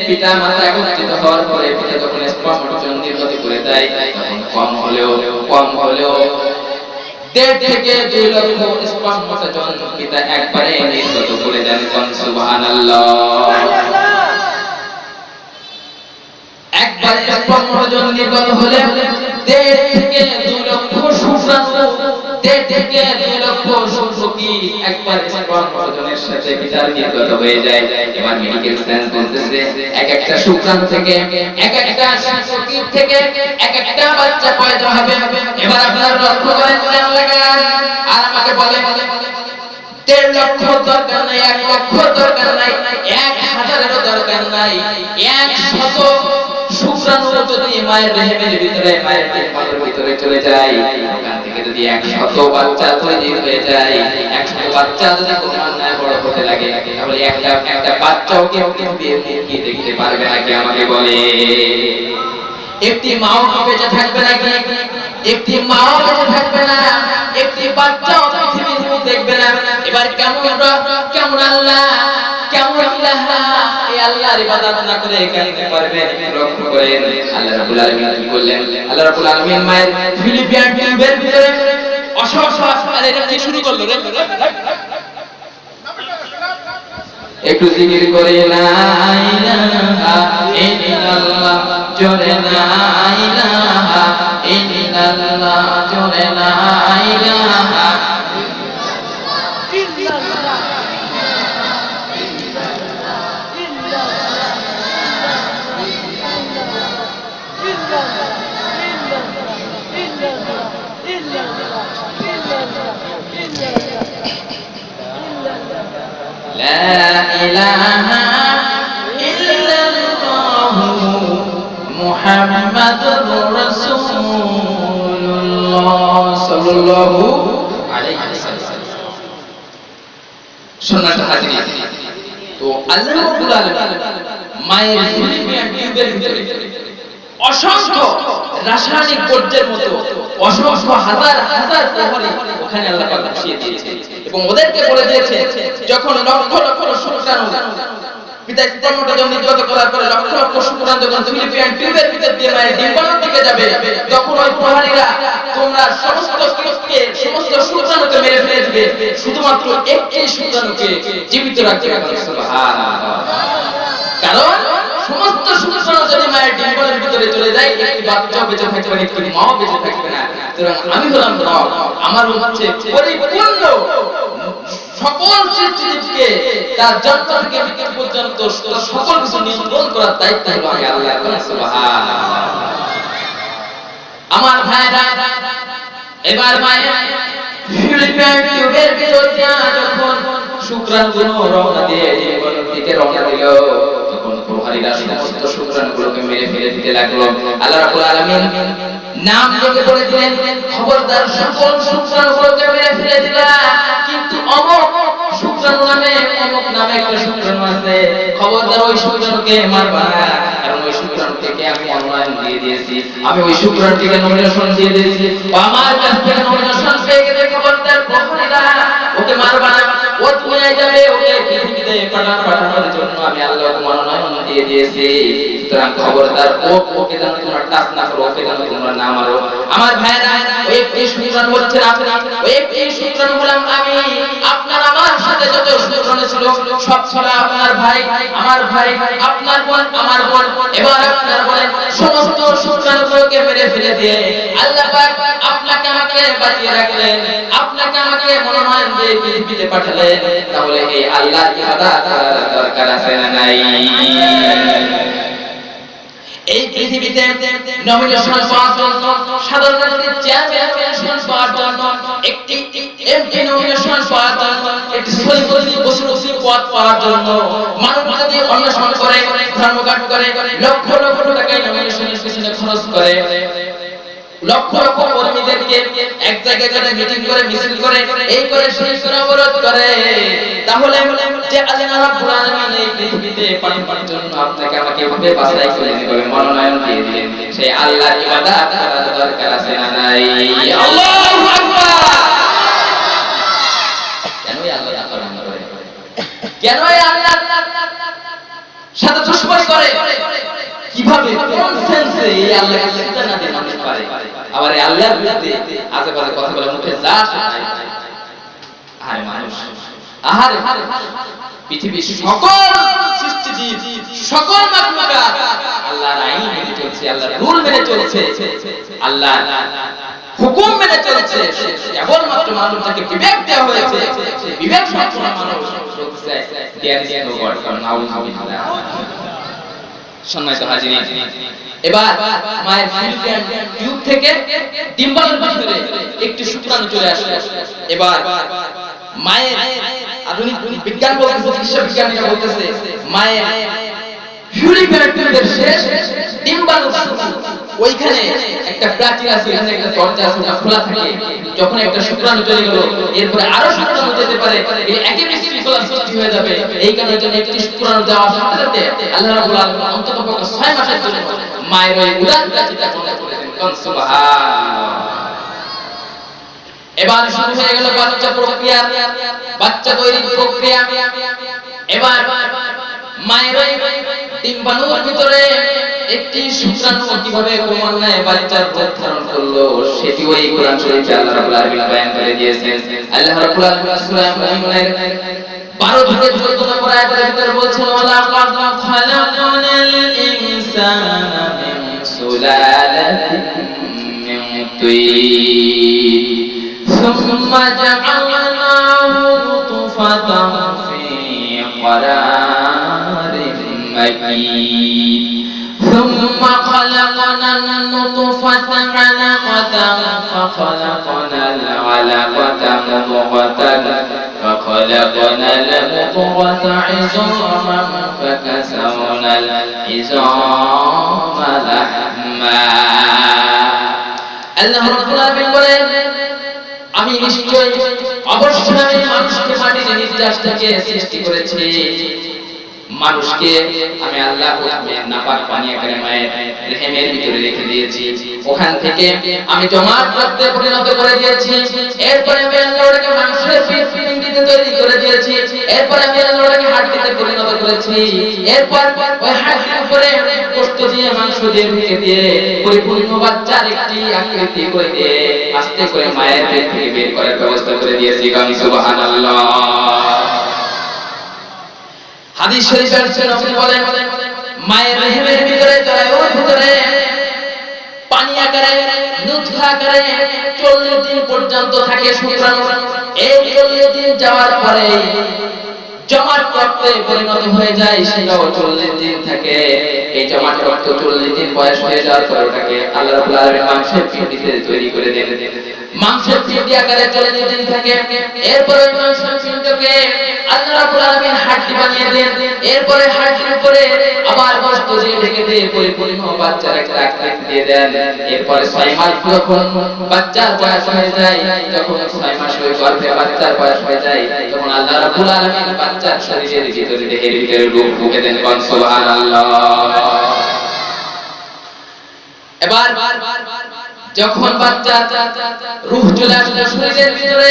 [SPEAKER 3] পিতা মাতা একত্রিত হওয়ার পরে পিতা যখন স্পার্মোটোজেন নির্গত করে দেয়, তখন কম হলেও 1.5 থেকে 2 লক্ষ স্পার্মোটোজেন পিতা একবারে নির্গত করে দেন। সুবহানাল্লাহ। একবার স্পার্মোটোজেন নির্গত হলে 1.5 থেকে 2 লক্ষ শুক্রাণু, 1.5 থেকে 2 লক্ষ শুক্রকি একবার স্পার্মোটোজেনের সাথে পিতার নির্গত হয়ে যায়। এবার মেডিকেল সায়েন্স বলতেছে এক একটা শুক্রাণু থেকে, এক একটা শুক্রকি থেকে এক একটা বাচ্চা পয়দা হবে। এবার আপনারা লক্ষ্য করেন, আর আমাকে বলেন 1.5 লক্ষ দরকার নাই, 1 লক্ষ দরকার নাই, 1000-এরও দরকার নাই, 100 শুক্রাণু যদি মায়ের রেহেমের ভিতরে, মায়ের পেটের ভিতরে চলে যায়, ওখান থেকে যদি 100 বাচ্চা তৈরি হয়ে যায়, 100 বাচ্চা যদি ক্রমান্বয়ে বড় হতে লাগে, তাহলে একটা বাচ্চাও কেউ দিয়ে দেখতে পারবে নাকি? আমাকে বলে, একটি মাও বেঁচে থাকবে নাকি? একটি মাও বেঁচে থাকবে না, একটি বাচ্চাও পৃথিবীর দেখবে না। এবার কেমন আল্লাহ, কেমন ইলাহা, এই আল্লাহর ইবাদত না করে কেমনে পারবেন? লক্ষ্য করেন আল্লাহ রাব্বুল আলামিন কি বললেন। আল্লাহ রাব্বুল আলামিন মায়ের ফিলিপিয়ান টিউবের ভিতরে এটা কি শুরু করলো রে? একটু জিকির করে লা ইলাহা ইল্লাল্লাহ, জোরে লা ইলাহা ইল্লাল্লাহ, জোরে লা ইলাহা لا إله إلا الله محمد رسول الله صلى الله عليه وسلم। সুন্নাত হাজিরি, তো আল্লাহ রাব্বুল আলামিন মায়ের ফিলিপিয়ান টিউবের ভিতরে অসংখ্য রাসায়নিক বর্জ্যের মতো অসংখ্য হাজার হাজার প্রহরী ওখানে আল্লাহ পাক বসিয়ে দিয়েছে, এবং ওদেরকে বলে দিয়েছে যখন লক্ষ লক্ষ শুক্রাণু পিতা স্পার্মোটোজেন নির্গত করার পরে লক্ষ লক্ষ শুক্রাণু যখন ফিলিপিয়ান টিউবের ভিতর দিয়ে মায়ের ডিম্বাণুর দিকে যাবে, তখন ওই প্রহরীরা তোমরা সমস্ত শুক্রাণুকে মেরে ফেলে দিবে, শুধুমাত্র একটি শুক্রাণুকে জীবিত রাখবে। সুবহানাল্লাহ। কারণ সমস্ত শুক্রাণু যদি মায়ের ডিম্বাণুর ভিতরে চলে যায়, একটি বাচ্চাও বেঁচে থাকবে না, একটি মাও বেঁচে থাকবে না। সুতরাং আমি হলাম রব, আমার হচ্ছে পরিপূর্ণ সকল সৃষ্টিকে তার জন্ম থেকে মৃত্যু পর্যন্ত সকল কিছু নিয়ন্ত্রণ করার দায়িত্ব হলো আমি আল্লাহর। সুবহানাল্লাহ। আমার ভাইরা, এবার মায়ের ফিলিপিয়ান টিউবের ভিতর দিয়ে যখন শুক্রাণুগুলো রওনা দিয়ে ডিম্বাণুর দিকে রওনা দিল, তখন প্রহরীরা সমস্ত শুক্রাণুগুলোকে মেরে ফেলে দিতে লাগলো। আল্লাহ রাব্বুল আলামিন নাম থেকে বলে দিলেন, খবরদার সকল শুক্রাণুগুলোকে মেরে ফেলে দিবা, কিন্তু অমুক শুক্রাণু নামে, অমুক নামে একটা শুক্রাণু আছে, খবরদার ওই শুক্রাণুকে মারবা না, কারণ ওই শুক্রাণুকে আমি মনোনয়ন দিয়ে দিয়েছি, আমি ওই শুক্রাণুকে নমিনেশন দিয়ে দিয়েছি, আমার কাছ থেকে নমিনেশন পেয়ে গেলে খবরদার প্রহরীরা ওকে মারবা না, ও দুনিয়ায় যাবে, ওকে পৃথিবীতে পাঠানোর জন্য আমি আল্লাহকে মনোনয়ন দিয়ে দিয়েছি। সুতরাং খবরদার ওকে যেন তোমরা টাচ না করো, ওকে যেন তোমরা না মারো। আমার ভাইরা, ওই একটি শুক্রাণু হচ্ছেন আপনি, ওই একটি শুক্রাণু হলাম আমি। আপনার আমার সাথে যত শুক্রাণু ছিল সব ছিল আপনার ভাই, আমার ভাই, আপনার বোন, আমার বোন। এবার আপনার বলেন সমস্ত শুক্রাণুগুলোকে মেরে ফেলে দিয়ে আল্লাহ পাক আপনাকে আমাকে বাঁচিয়ে রাখলেন, আপনাকে আমাকে মনোনয়ন দিয়ে পৃথিবীতে পাঠালেন। তাহলে এই আল্লাহর ইবাদত করার দরকার আছে না নাই? এই পৃথিবীতে নমিনেশন পাওয়ার জন্য, সাধারণ চেয়ারম্যান পাওয়ার জন্য, একটি এমপি নমিনেশন পাওয়ার জন্য, একটি সলিমুল্লি বসুরসি পদ পাওয়ার জন্য মানুষ যদি অন্বেষণ করে, ধর্মঘট করে, লক্ষ লক্ষ টাকা নমিনেশনের পিছনে খরচ করে, লক্ষ লক্ষ কর্মীদেরকে এক জায়গায় করে মিটিং করে, মিছিল করে, এই করে সেই করে অবরোধ করে, তাহলে যে আল্লাহ রাব্বুল আলামিন এই পৃথিবীতে পাঠানোর জন্য আপনাকে আমাকে ভাবে বাছাই করে দিবেন, মনোনয়ন দিয়ে দিলেন, সেই আল্লাহর ইবাদত করার দরকার আছে না নাই? আল্লাহু আকবার। কেন আল্লাহ তাআলা করে? কেন আল্লাহ সাথে দুশমনি করে? কিভাবে, কোন সেন্সে এই আল্লাহকে সিজদা না দিয়ে মানুষ পারে? আবার এই আল্লাহর বিরুদ্ধে আজে বাজে কথা বলে মুখে যা আসে তাই। আরে মানুষ, আহারে পৃথিবীর সকল সৃষ্টিজীব, সকল মাখলুকাত আল্লাহর আইন মেনে চলছে, আল্লাহর রুল মেনে চলছে, আল্লাহর হুকুম মেনে চলছে। কেবলমাত্র মানুষকে বিবেক দেওয়া হয়েছে, বিবেক সম্পন্ন মানুষ বলছে দেয়ার ইজ নো গড। নাউযুবিল্লাহ। সম্মানিত হাজিরিন, এবার মায়ের ফিলিপিয়ান টিউব থেকে ডিম্বাণুর ভিতরে একটি শুক্রাণু চলে আসে। এবার মায়ের আধুনিক বিজ্ঞান বলতেছে, চিকিৎসা বিজ্ঞানীরা বলতেছে মায়ের ফিলিপিয়ান টিউবের শেষ ডিম্বাণু, ওইখানে একটা প্রাচীর আছে, এখানে একটা দরজা আছে, ওটা খোলা থাকে। যখন একটা শুক্রাণু চলে গেল, এরপরে আরো শুক্রাণু যেতে পারে, এই একই বিশৃঙ্খলা সৃষ্টি হয়ে যাবে। এই কারণে জন্য একটি শুক্রাণু যাওয়ার সাথে সাথে আল্লাহ রাব্বুল আলামিন অন্তত 6 মাসের জন্য মায়ের ওই উদার প্রাচীরটা বন্ধ করে দেন। সুবহানাল্লাহ। এবার শুরু হয়ে গেল বাচ্চা প্রক্রিয়া, বাচ্চা তৈরির প্রক্রিয়া। এবার মায়ের ডিম্বাণুর ভিতরে একটি শুক্রাণু কিভাবে ক্রমান্বয়ে বাচ্চার রূপ ধারণ করলো, সেটি ওই কোরআন শরীফে আল্লাহ রাব্বুল আলামিন বয়ান করে দিয়েছেন। আল্লাহ রাব্বুল আলামিন সূরা মুমিনুনের 12 থেকে 14 নম্বর আয়াতের ভিতরে বলছেন, ওয়ালা কাদ খালাকনাল ইনসানা মিন সুলালাতিন মিন তিন সুম্মা জাআলনাহু নুতফাতান ফি قرار مكين ثم خلقنا النطفة علقة فخلقنا العلقة مضغة فخلقنا المضغة عظاما فكسونا العظام لحما আল্লাহ রাব্বুল আলামিন বলেন, আমি নিশ্চয় অবশ্যই মানুষকে মাটির নির্যাস থেকে সৃষ্টি করেছি। মানুষকে আমি আল্লাহ প্রথমে নাপাক পানি আকারে মায়ের রেহেমের ভিতরে রেখে দিয়েছি, ওখান থেকে আমি জমাট রক্তে পরিণত করে দিয়েছি। এরপরে আমি আল্লাহ ওটাকে মাংসের পিণ্ডিতে তৈরি করে দিয়েছি। এরপরে আমি আল্লাহ ওটাকে হাড়িতে পরিণত করেছি। এরপর ওই হাড়ির উপরে গোশত দিয়ে, মাংস দিয়ে ঢেকে দিয়ে পরিপূর্ণ বাচ্চার একটি আকৃতি করে দিয়ে আস্তে করে মায়ের পেট থেকে বের করার ব্যবস্থা করে দিয়েছি। সুবহানাল্লাহ। হাদিস শরীফে নবী বলেন, মায়ের রেহেমের ভিতরে, জরায়ুর ভিতরে পানি আকারে, নুতফা আকারে 40 দিন পর্যন্ত থাকে শুক্রাণু। এই 40 দিন যাওয়ার পরে জমাট রক্তে পরিণত হয়ে যায়, সেটাও 40 দিন থাকে। এই জমাট রক্ত 40 দিন বয়স হয়ে যাওয়ার পর ওটাকে আল্লাহ রাব্বুল আলামিন মাংসের পিণ্ডিতে তৈরি করে দেন। মাংসের পিণ্ডি আকারে 40 দিন থাকে। এরপর ওই মাংসের পিণ্ডকে আল্লাহ রাব্বুল আলামিন হাড়ি বানিয়ে দেন। এরপরে হাড়ির উপরে আবার গোশত দিয়ে ঢেকে দিয়ে পরিপূর্ণ বাচ্চার একটা আকৃতি দিয়ে দেন। এরপরে 6 মাস যখন বাচ্চার বয়স হয়ে যায়, যখন 6 মাস ওই গর্ভে বাচ্চার বয়স হয়ে যায়, তখন আল্লাহ রাব্বুল আলামিন বাচ্চার শরীরের ভিতরে, দেহের ভিতরে রূহ ঢুকে দেন। সুবহানাল্লাহ। এবার যখন বাচ্চার রূহ চলে আসলো শরীরের ভিতরে,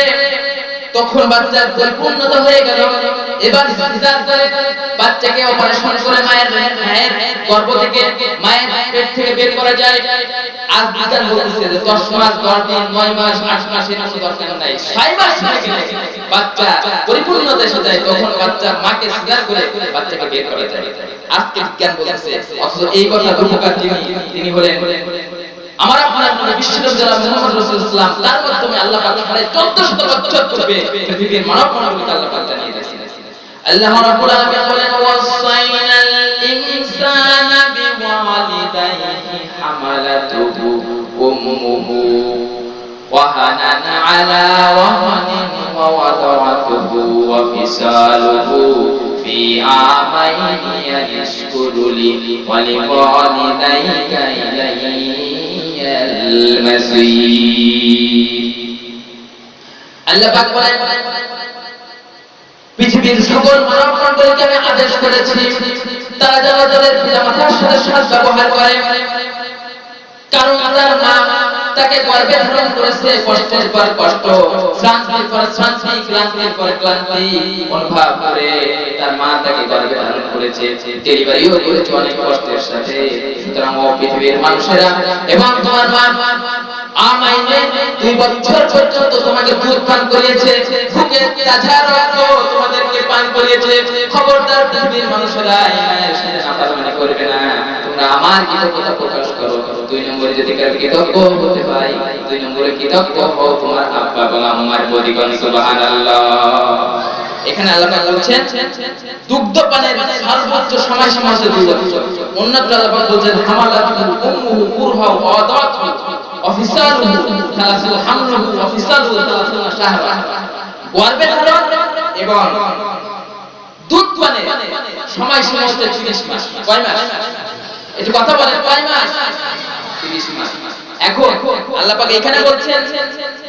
[SPEAKER 3] তখন বাচ্চার পরিপূর্ণতা হয়ে গেল। এবার সিজার করে বাচ্চাকে অপারেশন করে মায়ের মায়ের গর্ভ থেকে মায়ের পেট থেকে বের করা যায়। আজ বিজ্ঞান বলতেছে যে 10 মাস 10 দিন 9 মাস 8 মাস এর কোনো দরকার নাই, 6 মাস থেকে বাচ্চা পরিপূর্ণতা এসে যায়, তখন বাচ্চা মাকে সিজার করে বাচ্চাকে বের করা যায়। আজকে বিজ্ঞান বলতেছে, অথচ এই কথা রূপকার তিনি হলেন আমার আপনার নবী বিশ্বনবী জনাব মুহাম্মদ রাসূলুল্লাহ। তার মাধ্যমে আল্লাহ পাক প্রায় 1400 বছর পূর্বে পৃথিবীর মানব মণ্ডলীকে আল্লাহ পাক জানিয়ে দিয়েছেন। আল্লাহ রাব্বুল আলামিন বলেন ওয়াসাইনাল ইনসানা বিওয়ালিদাইহি হামালাতুহু উম্মুহু ওয়াহানান আলা ওয়াহানিন ওয়া ওয়াদাআতুহু ওয়া ফিসালুহু ফি আমাইনি ইয়াশকুরু লি ওয়া লিওয়ালিদাইকা ইলাইহিল মাসীর। আল্লাহ পাক বলেন পৃথিবীর সকল মানব মণ্ডলীকে আমি আদেশ করেছি তারা যেন তাদের পিতামাতার সাথে সৎ ব্যবহার করে, কারণ তার মা তাকে গর্ভে ধারণ করেছে, কষ্টের পর কষ্ট, শ্রান্তির পর শ্রান্তি, ক্লান্তির পর ক্লান্তি অনুভব করে তার মা তাকে গর্ভে ধারণ করেছে, ডেলিভারিও করেছে অনেক কষ্টের সাথে। সুতরাং ও পৃথিবীর মানুষেরা এবং তোমার মা আমাইনে 2 বছর পর্যন্ত তোমাকে দুধ পান করিয়েছে, বুকে তাজা রক্ত তোমাদেরকে পান করিয়েছে। খবরদার পৃথিবীর মানুষেরা এই মায়ের সাথে নাফরমানি করবে না, তোমরা আমার কৃতজ্ঞতা প্রকাশ করো। 2 নম্বরে যদি কৃতজ্ঞ হতে হয়, 2 নম্বরে কৃতজ্ঞ হও তোমার আব্বা এবং আম্মার প্রতি। সুবহানাল্লাহ। এখানে আল্লাহ পাক বলছেন দুগ্ধ পানের সর্বোচ্চ সময়সীমা হচ্ছে 2 বছর। অন্যত্র আল্লাহ পাক বলছেন হামালাতুহু উম্মুহু কুরহা ওয়া ওয়াদাআতুহু অফিসালুহু সালাসুল হামলুহু অফিসালুহু সালাসুনা শাহরা। গর্ভে ধারণ এবং দুধ পানের সময়সীমা হচ্ছে 30 মাস। কয় মাস? একটু কথা বলেন, কয় মাস? 30 মাস। এখন আল্লাহ পাক এখানে বলছেন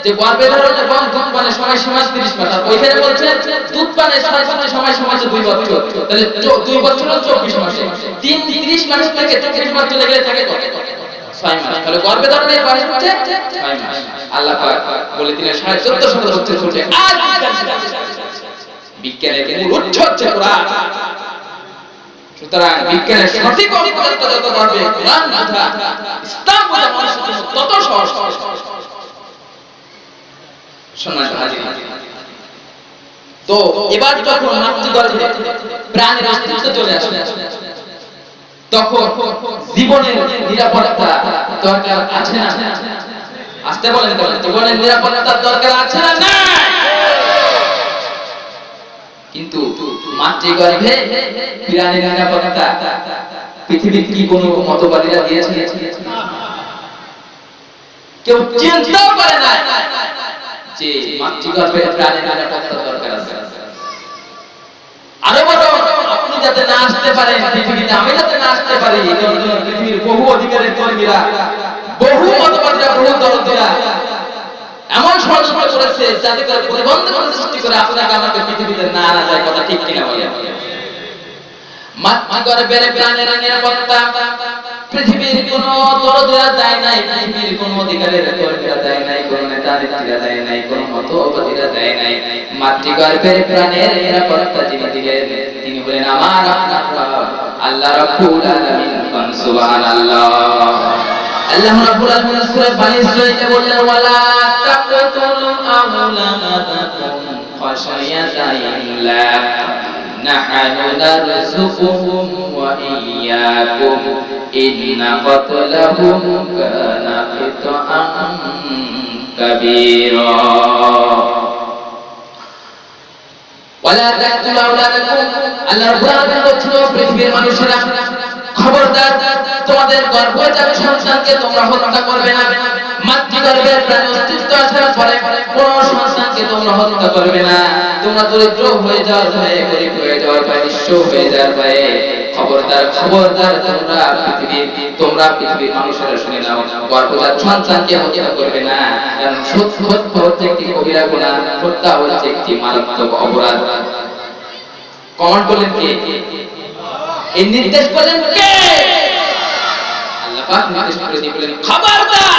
[SPEAKER 3] যে গর্ভে ধারণ এবং দুধ পানের সময়সীমা 30 মাস, আর ওইখানে বলছেন দুধ পানের সর্বোচ্চ সময়সীমা হচ্ছে 2 বছর। তাহলে 2 বছর 24 মাস। 30 মাস থেকে 24 মাস চলে গেলে থাকে কত? 6 মাস। তাহলে গর্ভে ধারণের বয়স হচ্ছে 6 মাস। আল্লাহ পাক বলে দিলেন 1450 বছর চলছে। আজ বিজ্ঞানের মূল উৎস হচ্ছে কোরআন। সুতরাং বিজ্ঞানের সঠিক অঙ্কটা যত পারবে কোরআন বোঝা, ইসলাম বোঝা মানুষের জন্য তত সহজ। সম্মানিত হাজির, তো এবার যখন মাতৃগর্ভে প্রাণের অস্তিত্ব চলে আসে তখন জীবনের নিরাপত্তা দরকার আছে না? আসতে বলেন, জীবনের নিরাপত্তার দরকার আছে না? কিন্তু মাতৃগর্ভে প্রাণের নিরাপত্তা পৃথিবীর কি কোনো মতবাদীরা দিয়েছে? কেউ চিন্তাও করে না যে মাতৃগর্ভে প্রাণের নিরাপত্তার দরকার আছে। আরো বড়, আপনি যাতে না আসতে পারেন পৃথিবীতে, আমি যাতে না আসতে পারি, পৃথিবীর বহু অধিকারের কর্মীরা, বহু মতবাদীরা, বহু দলদীরা এমন ষড়যন্ত্র করেছে যাতে করে প্রতিবন্ধকতা সৃষ্টি করে আপনাকে আমাকে পৃথিবীতে না আনা যায়। কথা ঠিক কিনা বলেন? মাতৃগর্ভের প্রাণের নিরাপত্তা পৃথিবীর কোন দলদীরা দেয় নাই, পৃথিবীর কোন অধিকারের কর্মীরা দেয় নাই, কোন নেতা নেত্রীরা দেয় নাই, কোন মতবাদীরা দেয় নাই। মাতৃগর্ভের প্রাণের নিরাপত্তা যিনি দিলেন তিনি হলেন আমার আপনার আল্লাহ রাব্বুল আলামিন। সুবহানাল্লাহ। আল্লাহ রাব্বুল আলামিন সূরা বানী ইসরাঈলে বললেন ওয়ালা তাকতুলু আওলাদাকুম খাশিয়াতা ইমলাক নাহনু নারযুকুহুম ওয়া ইয়্যাকুম ইন্না ক্বাতলাহুম কানা খিতাআন কাবীরা। ওয়ালা তাকতুলু আওলাদাকুম, আল্লাহ রাব্বুল আলামিন বলছেন পৃথিবীর মানুষেরা খবরদার, তোমাদের গর্ভে যাবে সন্তানকে তোমরা হত্যা করবে না। মাতৃগর্ভের প্রাণী অস্তিত্ব আসার পরে কোন সন্তানকে তোমরা হত্যা করবে না। তোমরা দরিদ্র হয়ে যাওয়ার ভয়ে, গরিব হয়ে যাওয়ার ভয়ে, নিঃস্ব হয়ে যাওয়ার ভয়ে খবরদার, খবরদার তোমরা পৃথিবীর মানুষেরা শুনে নাও, গর্ভজাত সন্তানকে হত্যা করবে না। কারণ হত্যা হচ্ছে একটি কবিরা গুনাহ, হত্যা হচ্ছে একটি মারাত্মক অপরাধ। কমেন্ট করলেন কে? এই নির্দেশ করলেন কে? আল্লাহ পাক নির্দেশ করে দিলেন খবরদার,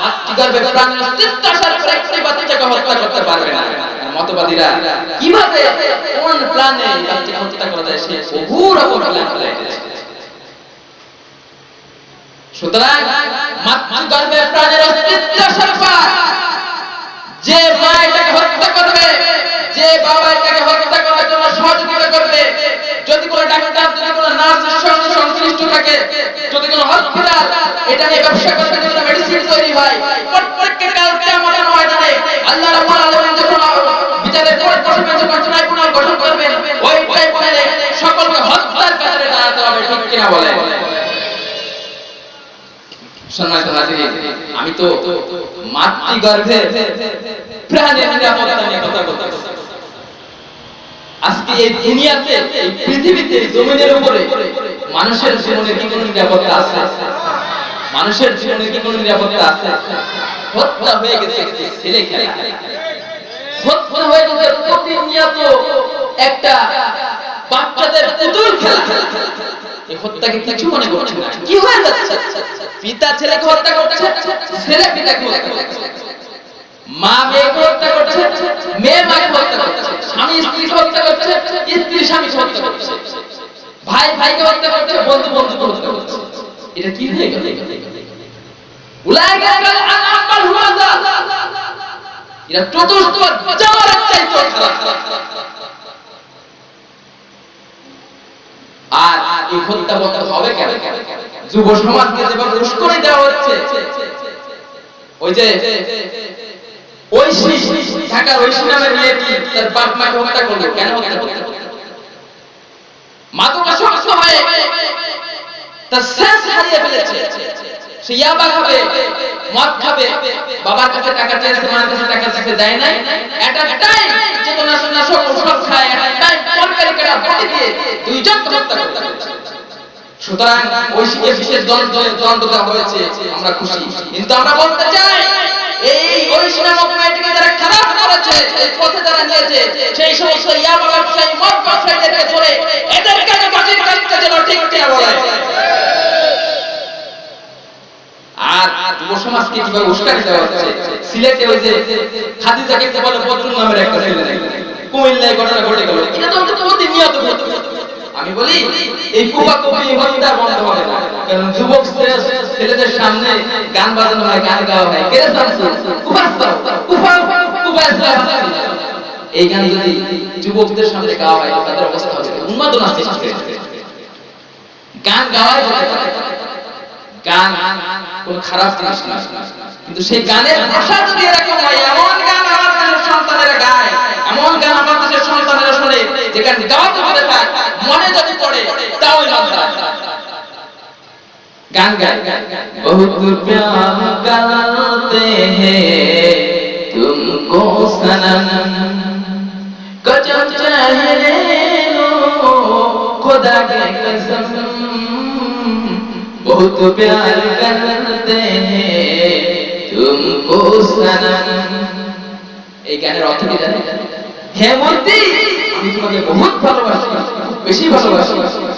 [SPEAKER 3] মাতৃগর্ভে প্রাণের অস্তিত্ব আসার পরে একটি বাচ্চাকে হত্যা করতে পারবে না। মতবাদীরা কিভাবে কোন প্ল্যানে বাচ্চাকে হত্যা করা যায় সে বহু রকম প্ল্যান চালাইতেছে। সুতরাং মাতৃগর্ভে প্রাণের অস্তিত্ব সরকার, যে মা এটাকে হত্যা করবে, যে বাবা এটাকে হত্যা করার জন্য সহযোগিতা করবে, যদি কোনো ডাক্তার, যদি কোনো নার্সের সঙ্গে সংশ্লিষ্ট থাকে, যদি কোনো হসপিটাল এটা নিয়ে ব্যবসা করতে জন্য মেডিসিন তৈরি হয়, প্রত্যেককে কাল কিয়ামতের ময়দানে আল্লাহ রাব্বুল আলামিন যখন বিচারের কোর্ট বসবেন, যখন ট্রাইব্যুনাল গঠন করবেন, ওই ট্রাইব্যুনালে সকলকে হত্যার কাতারে দাঁড়াতে হবে, ঠিক কিনা বলেন? সম্মানিত হাজিরিন, আমি তো মাতৃগর্ভে প্রাণের নিরাপত্তা নিয়ে কথা বলতেছি। আজকে এই দুনিয়াতে, এই পৃথিবীতে, জমিনের উপরে মানুষের জীবনের কি কোনো নিরাপত্তা আছে? মানুষের জীবনের কি কোনো নিরাপত্তা আছে? হত্যা হয়ে গেছে ছেলে খেলা, হত্যা হয়ে গেছে প্রতিনিয়ত একটা বাচ্চাদের পুতুল খেলা। এই হত্যাকে কিছু মনে করছে না, কি হয়ে যাচ্ছে? পিতা ছেলেকে হত্যা করছে, ছেলে পিতাকে হত্যা করছে, মা মেয়েকে হত্যা করছে, মেয়ে মাকে হত্যা করছে, স্বামী স্ত্রীকে হত্যা করছে, স্ত্রী স্বামীকে হত্যা করছে, ভাই ভাইকে হত্যা করছে, বন্ধু বন্ধুকে হত্যা করছে। এটা কি হয়ে গেল? উলাইকা কাল আনআম বাল হুম আযাব। এরা চতুর্থ জামারের চাইতে খারাপ। আর এই হত্যা বন্ধ হবে কেন? যুব সমাজকে যেভাবে উস্কানি দেওয়া হচ্ছে, ওই যে ঐশী, ঢাকার ঐশী নামের মেয়েটি তার বাপ মাকে হত্যা করলো, কেন হত্যা করলো? মাদকাসক্ত হয়ে তার সেন্স হারিয়ে ফেলেছে, সে ইয়াবা খাবে, মদ খাবে, বাবার কাছে টাকা চেয়েছে, মার কাছে টাকা চেয়েছে, দেয় নাই, একটা টাইম চেতনানাশক ওষুধ খায়, একটা টাইম তরকারি কাটা বটি দিয়ে দুইজন হত্যা করতে। সুতরাং ঐশীকে বিশেষ দণ্ড দেওয়া হয়েছে, আমরা খুশি। কিন্তু আমরা বলতে চাই, এই ঐশী নামক মেয়েটিকে যারা খারাপ করেছে, এই পথে যারা নিয়েছে, সেই সমস্ত ইয়াবা ব্যবসায়ী, মদ ব্যবসায়ীদেরকে ধরে এদেরকে ফাঁসির কাছে যেন ঠিক কিনা বলে। আর যুব সমাজকে কিভাবে উস্কানি দেওয়া হচ্ছে? সিলেটে ওই যে খাদিজাকে বলে বদরুল নামের একটা ছেলে, কুমিল্লায় ঘটনা ঘটে গেল, এটা তো প্রতিনিয়ত ঘটছে। আমি বলি এই কুপাকুপি হত্যা বন্ধ হবে না, কারণ যুবক ছেলেদের সামনে গান বাজানো হয়, গান গাওয়া হয়, কে জানছো এই গান যদি যুবকদের সামনে গাওয়া হয়, তাদের অবস্থা হবে উন্মাদনা সৃষ্টি হবে। গান গাওয়া গান কোন খারাপ জিনিস না, কিন্তু সেই গানের ভাষা যদি এরকম হয়, এমন গান আমার দেশের সন্তানেরা গায়, এমন গান আমার দেশের সন্তানেরা শুনে, যে গান গাওয়াতে হবে তার মনে যদি পড়ে, তাও মানতা গান গায়। বহুত প্যার করতে हैं तुमको सनम, कजब चेहरे लो खुदा के कसम, बहुत प्यार करते हैं तुमको सनम। এই গানের অর্থ কি জানেন? হে মূর্তি, আমি তোমাকে বহুত ভালোবাসি, বেশি ভালোবাসি।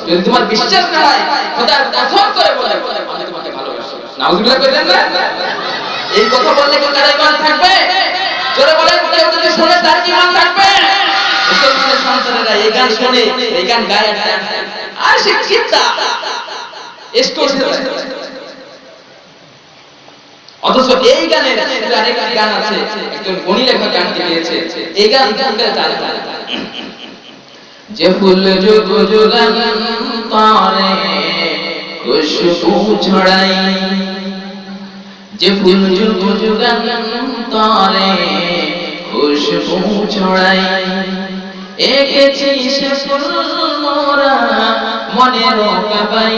[SPEAKER 3] যদি তোমার বিশ্বাস না হয়, খোদার কসম করে বলে আমি তোমাকে ভালোবাসি। নাউজুবিল্লাহ কইলেন না? এই কথা বললে কি তার ঈমান থাকবে? জোরে বলেন, কেউ যদি শুনে তার ঈমান থাকবে? মুসলমানের সন্তানেরা এই গান শুনে, এই গান গায়, আর সে চিন্তা অথচ এই গানের আরেকটি গান আছে, একজন গণী লেখক গানটি গেয়েছে, এই গান শুনতে জানে না। যে ফুল যুগ যুগান্তরে খুশবু ছড়াই, যে ফুল যুগ যুগান্তরে খুশবু ছড়াই, এঁকেছি সে ফুল মোরা মনের কাবাই,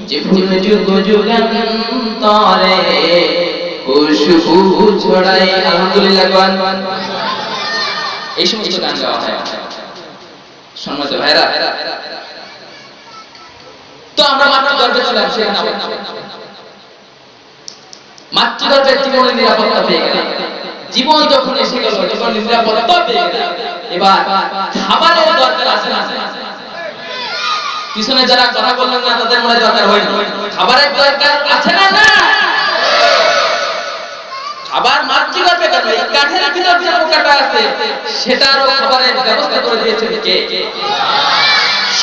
[SPEAKER 3] যে ফুল যুগ যুগান্তরে খুশবু ছড়াই। আলহামদুলিল্লাহ গান, এই সমস্ত গান গাওয়া হয়। সম্মানিত ভাইরা, তো আমরা মাতৃগর্ভে ছিলাম, সেখানে মাতৃগর্ভের জীবনের নিরাপত্তা পেয়ে গেলাম। জীবন যখন এসে গেল, জীবন নিরাপত্তা পেয়ে গেলাম, এবার খাবারের দরকার আছে না? পিছনে যারা কথা বললেন না, তাদের মনে দরকার হয়নি। খাবারের দরকার আছে না? না, খাবার মাতৃগর্ভে কেন? এই কাঠের ভিতর যে পোকাটা আছে, সেটারও খাবারের ব্যবস্থা করে দিয়েছেন কে?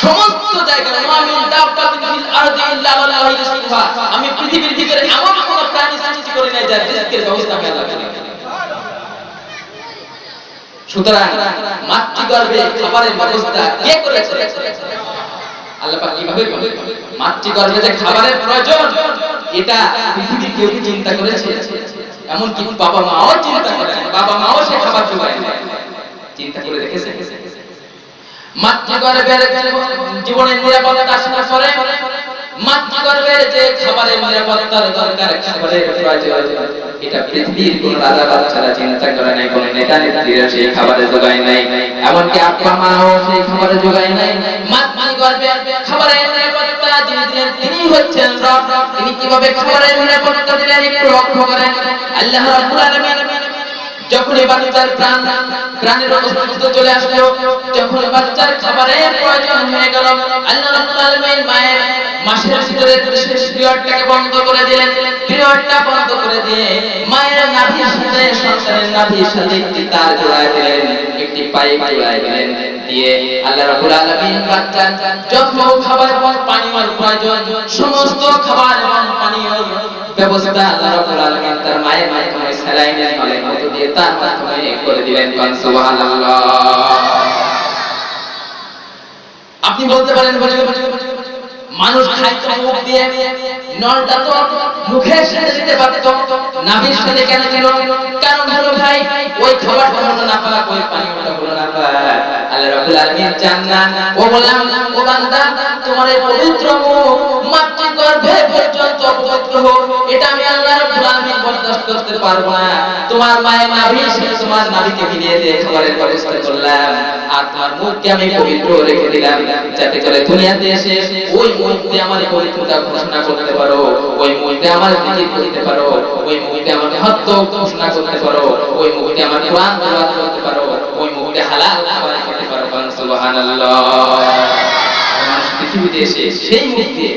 [SPEAKER 3] সমস্ত জায়গায় মামিন দাব্বাতিন ফিল আরদি ইল্লা আলাল্লাহি শিক্ষা, আমি পৃথিবীর ভিতরে এমন কোন প্রাণী সৃষ্টি করি নাই যার রিজিকের ব্যবস্থা আমি আল্লাহ করি। সুতরাং মাতৃগর্ভে খাবারের ব্যবস্থা কে করেছে? আল্লাহ পাক কিভাবে বলেন? মাতৃগর্ভে যে খাবারের প্রয়োজন এটা পৃথিবীর কেউ কি চিন্তা করেছে? এমন কি বাবা মাও চিন্তা করেন, বাবা মাও সে খাবার জোগায় না। চিন্তা করে দেখেছেন? মাতৃগর্ভের জীবনের নিরাপত্তা আশা করে মাতৃগর্ভের যে খাবারের নিরাপত্তার দরকার, খাবারের প্রয়োজন, এটা পৃথিবীর কোন রাজা বাদশারা চিন্তা করে নাই, কোন নেতা নেত্রীরা সেই খাবারের যোগায় নাই, এমনকি আব্বা মাও সেই খাবারের যোগায় নাই। মাতৃগর্ভে খাবারের নিরাপত্তা যিনি দিলেন তিনি হচ্ছেন রব। তিনি কিভাবে খাবারের নিরাপত্তা দিলেন একটু লক্ষ্য করেন। আল্লাহ রাব্বুল আলামিন যখন বাচ্চার প্রাণের অবস্থা চলে আসলো, যখন বাচ্চার খাবারের প্রয়োজন হয়ে গেল, আল্লাহ রাব্বুল আলামিন মায়ের মাসের ভিতরে বিশেষ পিরিয়ডটাকে বন্ধ করে দিলেন। পিরিয়ডটা বন্ধ করে দিয়ে মায়ের নাভির সাথে সন্তানের নাভির সাথে একটি তার জোড়ায় দিলেন, একটি পাইপ জোড়ায় দিলেন, দিয়ে আল্লাহ রাব্বুল আলামিন বাচ্চার যত খাবার এবং পানীয়ের প্রয়োজন সমস্ত খাবার এবং পানীয়ের ব্যবস্থা আল্লাহ রাব্বুল আলামিন তার মায়ের মাধ্যমে স্যালাইনের নলের মতো দিয়ে তার মাধ্যমে করে দিলেন। সুবহানাল্লাহ। আপনি বলতে পারেন মানুষ খায় তো মুখ দিয়ে, নলটা তো মুখের সাথে দিতে পারতো, নাভির সাথে কেন দিল? কারণ হলো ভাই ওই খাবারটা হলো না পাক, ওই পানিটা হলো না পাক। আল্লাহ রাব্বুল আলামিন জান্নাত ও বললাম ও বান্দা তোমার এই পবিত্র মুখ মাতৃগর্ভে পর্যন্ত পবিত্র হোক, এটা আমি আল্লাহ রাব্বুল আলামিন বরদাস্ত করতে পারবো না। তোমার মায়ের নাভির সাথে তোমার নাভিকে মিলিয়ে দিয়ে খাবারের ব্যবস্থা করলাম, আর তোমার মুখকে আমি পবিত্র রেখে দিলাম, যাতে করে দুনিয়াতে এসে ওই মুখে আমার পবিত্রতা ঘোষণা করতে পারো, ওই মুখে আমার জিকির করতে পারো, ওই মুখে আমার হত্য ঘোষণা করতে পারো, ওই মুখে আমার কোরআন তেলাওয়াত করতে পারো, ওই মুখে হালাল খাবার খেতে পারো। সুবহানাল্লাহ। মানুষ পৃথিবীতে এসে সেই মুখ দিয়ে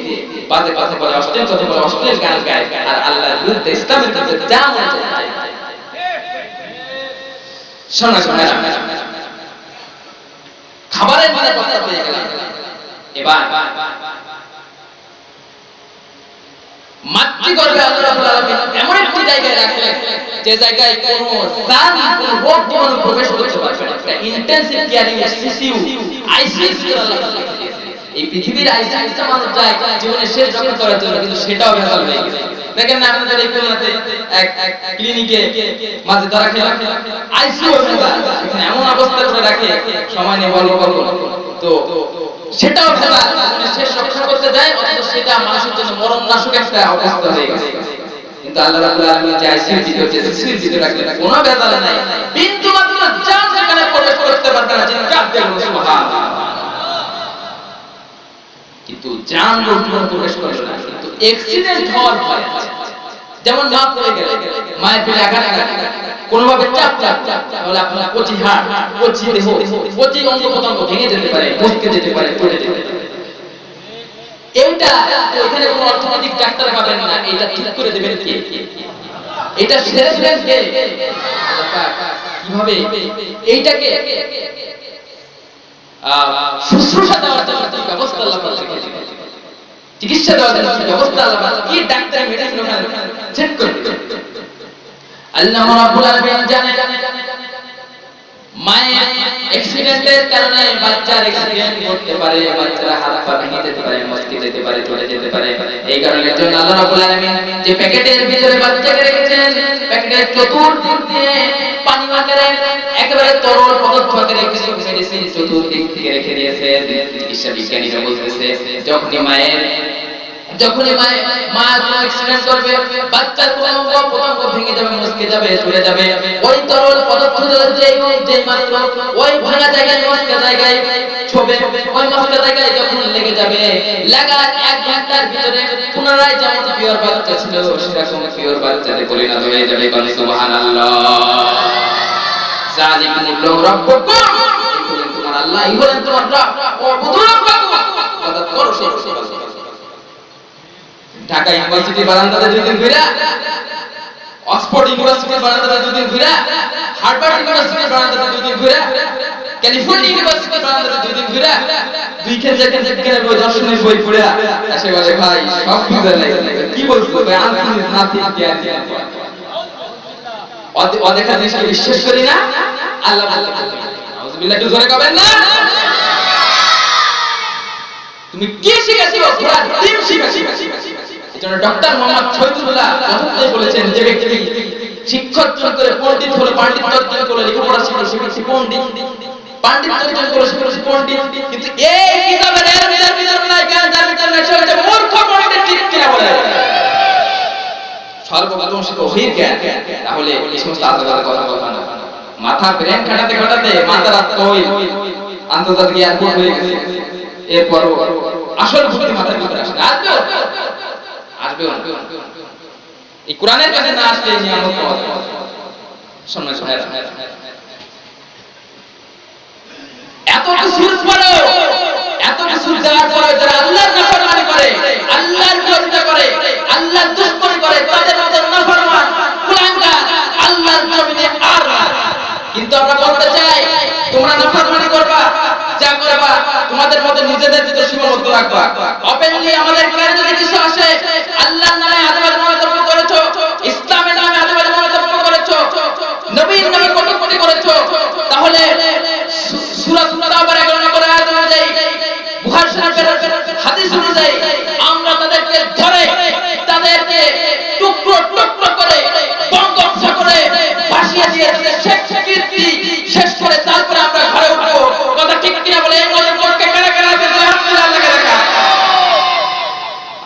[SPEAKER 3] বাজে কথা বলে, অশ্লীল কথা বলে, অশ্লীল গান গায়, আর আল্লাহর বিরুদ্ধে ইসলামের বিরুদ্ধে যা মনে চায়। শোনা শোনা খাবারের মানে কথা পেয়ে গেলাম। এবার মাতৃগর্ভে আল্লাহ রাব্বুল আলামিন এমন একটি জায়গায় রাখলেন যে জায়গায় কোনো জান কোনো রোগ জীবাণু প্রবেশ করতে পারবে না। একটা intensive care unit CCU ICU আল্লাহ দিয়েছে। এই পৃথিবীর আইসিইউতে মানুষ যায় জীবনের শেষ রক্ষা করার জন্য, কিন্তু সেটাও ভেজাল হয়ে গেছে। দেখেন না আপনাদের এই খুলনাতে এক ক্লিনিকে মাঝে ধরা খেলা আইসিইউ ভেজাল, এখানে এমন অবস্থা করে রাখে সময় নেই বলবো তো সেটাও ভেজাল, শেষ রক্ষা করতে যায়, অথচ সেটা মানুষের জন্য মরণনাশক একটা অবস্থা হয়ে গেছে। কিন্তু আল্লাহ রাব্বুল আলামিন যে আইসিইউ দিতে হচ্ছে সিসিইউ দিতে রাখলেন, কোনো ভেজাল নাই, বিন্দু মাত্র জান সেখানে প্রবেশ করতে পারবে না। চিৎকার দিয়ে সুবহানাল্লাহ। কিন্তু জান রোগ প্রবেশ করবে না, কিন্তু অ্যাক্সিডেন্ট হওয়ার ভয় আছে। যেমন মা পড়ে গেল, মায়ের পেটে আঘাত কোনোভাবে চাপ তাহলে আপনার কচি হাড়, কচি দেহ, কচি অঙ্গ প্রত্যঙ্গ ভেঙে যেতে পারে, মস্কে যেতে পারে, পড়ে যেতে পারে। এইটা এখানে কোনো অর্থনৈতিক ডাক্তার পাবেন না, এটা ঠিক করে দেবেন কে? এটা সেরে দেবেন কে? কিভাবে এইটাকে শুশ্রূষা দেওয়ার জন্য কি ব্যবস্থা আল্লাহ তাআলা রেখেছেন, চিকিৎসা দেওয়ার জন্য কি ব্যবস্থা আল্লাহ তাআলা, কি ডাক্তার মেডিসিন ওখানে চেক করে আল্লাহ রাব্বুল আলামিন জানেন। মায়ের অ্যাক্সিডেন্টের কারণে বাচ্চার অ্যাক্সিডেন্ট করতে পারে, বাচ্চার হাত পা ভেঙে যেতে পারে, মস্কে যেতে পারে, চলে যেতে পারে। এই কারণে জন্য আল্লাহ রাব্বুল আলামিন যে প্যাকেটের ভিতরে বাচ্চাকে রেখেছেন, প্যাকেটের চতুর্দিক দিয়ে পানি আকারে একেবারে তরল পদার্থ আকারে কিছু মেডিসিন চতুর্দিক থেকে রেখে দিয়েছেন। চিকিৎসা বিজ্ঞানীরা বলতেছে যখনই মা অ্যাক্সিডেন্ট করবে, বাচ্চার কোনো অঙ্গ প্রত্যঙ্গ ভেঙে যাবে, মস্কে যাবে, চলে যাবে, ওই তরল পদার্থ যেই মাত্র ওই ভাঙা জায়গায়, মস্কা জায়গায় ছবে, ওই মস্কা জায়গায় যখন লেগে যাবে, লাগা 1 ঘন্টার ভিতরে পুনরায় যেমন পিওর বাচ্চা ছিল সেরকম পিওর বাচ্চাতে পরিণত হয়ে যাবে। সুবহানাল্লাহ। যালিকুমুল্লাহু রাব্বুকুম, তোমার আল্লাহ হলেন তোমার রব, ইবাদত করো সেই। ঢাকা ইউনিভার্সিটির বারান্দাতে দুদিন ঘুরা, অক্সফোর্ড ইউনিভার্সিটির বারান্দাতে দুদিন ঘুরা, হার্ভার্ড ইউনিভার্সিটির বারান্দাতে দুদিন ঘুরা, ক্যালিফোর্নিয়া ইউনিভার্সিটির বারান্দাতে দুদিন ঘুরা, দুই কেজি কেনে বই দর্শনের বই পড়ে আসে বলে ভাই সব বুঝে নাই কি বলছো ভাই আনছি নাতি জ্ঞান অদেখা জিনিসকে বিশ্বাস করি না আল্লাহ বলে আউযুবিল্লাহ একটু জোরে কবেন না তুমি কি শিখেছো কোরআন কি শিখেছো এজন্য ডক্টর মোহাম্মদ শহীদুল্লাহ কথাতেই বলেছেন যে ব্যক্তি শিক্ষা অর্জন করে পণ্ডিত হলো পাণ্ডিত্য অর্জন করে লেখাপড়া শিখে সে পণ্ডিত পাণ্ডিত্য অর্জন করে সে পণ্ডিত কিন্তু এই কিতাবের এর ভিতর নাই জ্ঞান যার ভিতর নাই সে হচ্ছে মূর্খ পণ্ডিত ঠিক কিনা বলে সর্বপ্রথম সে ওহির জ্ঞান তাহলে এই সমস্ত আলাদা কথা বলবো না মাথা ব্রেন খাটাতে খাটাতে মাথা রাত কই আন্তর্জাতিক এয়ারপোর্ট হয়ে গেছে এরপর আসল বুদ্ধি মাথার ভিতরে আসে আসবে এই কোরআনের কাছে না আসলে নিয়ামত পাওয়া যায় সম্মান ভাইরা এত কিছুর পরেও এত কিছু দেওয়ার পরে যারা আল্লাহর নাফরমানি করে আল্লাহর বিরোধিতা করে আল্লাহর দুশমনি করে তাদের মতো নাফরমান কুলাঙ্গার আল্লাহর জমিনে আর না কিন্তু আমরা বলতে চাই তোমরা নাফরমানি করবা যা করবা তোমাদের মধ্যে নিজেদের ভিতরে সীমাবদ্ধ রাখবা ওপেনলি আমাদের কাছে যদি কিছু আসে আল্লাহর নামে আদেবের মতলব করেছো ইসলামের নামে আদেবের মতলব করেছো নবীর নামে কটূক্তি করেছো তাহলে সূরা তাওবার 11 নম্বর আয়াত অনুযায়ী বুখারী শরীফের হাদিস অনুযায়ী আমরা তাদেরকে ধরে তাদেরকে টুকরো টুকরো করে বঙ্গোপস করে ভাসিয়ে দিয়ে তাদের শেষ কীর্তি শেষ করে তারপরে আমরা ঘরে উঠবো কথা ঠিক কিনা বলে এই মজার পক্ষে কেন কেন আছে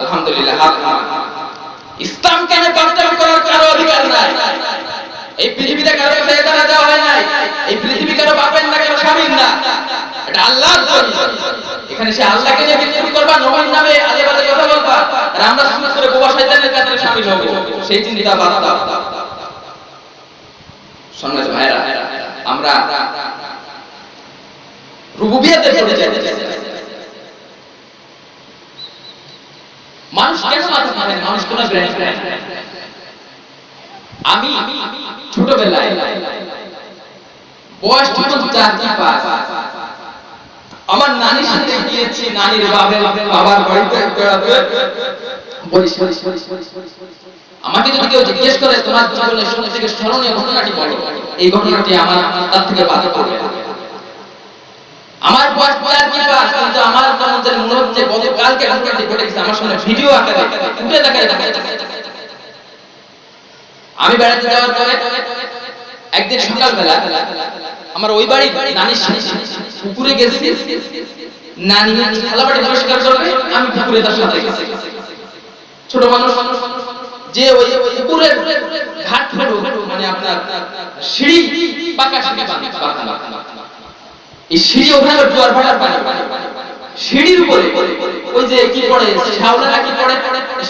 [SPEAKER 3] আলহামদুলিল্লাহ ইসলাম কেন বাস্তব করার কারো অধিকার নাই এই পৃথিবীতে কারো কাছে জানা দেওয়া হয় নাই এই পৃথিবী কারো বাপের না কারো স্বামীর না এটা আল্লাহর জন্য এখানে সে আল্লাহকে নিয়ে বিদ্রোহ করবা নবীর নামে আজে বাজে কথা বলবা আর আমরা সুযোগ করে বোবা শয়তানের কাছে শামিল হব সেই চিন্তা বাদ দাও সম্মানিত ভাইরা আমরা রুবুবিয়তে পড়ে যাই মানুষ কেন মাথা মারে মানুষ কোন ব্রেন আমি ছোটবেলায় বয়স যখন 4-5 আমার নানির সাথে গিয়েছি নানির বাবার বাড়িতে বেড়াতে আমাকে যদি কেউ জিজ্ঞেস করে তোমার জীবনের সবথেকে স্মরণীয় ঘটনাটি বলো এই ঘটনাটি আমার তার থেকে বাদ পড়বে আমার বয়স 4-5 কিন্তু আমার মনে হচ্ছে গতকালকে ঘটনাটি ঘটে গেছে আমার সামনে ভিডিও আকারে ফুটে দেখায় আমি বেড়াতে যাওয়ার পরে একদিন সকালবেলা আমার ওই বাড়ি নানির সাথে পুকুরে গেছি নানি থালাবাটি পরিষ্কার করবে আমি পুকুরে তার সাথে গেছি ছোট মানুষ যে ওই পুকুরের ঘাট মানে আপনার সিঁড়ি পাকা সিঁড়ি এই সিঁড়ি ওখানে জোয়ার ভাটার পানি সিঁড়ির উপরে ওই যে কি পড়ে শ্যাওলা নাকি পড়ে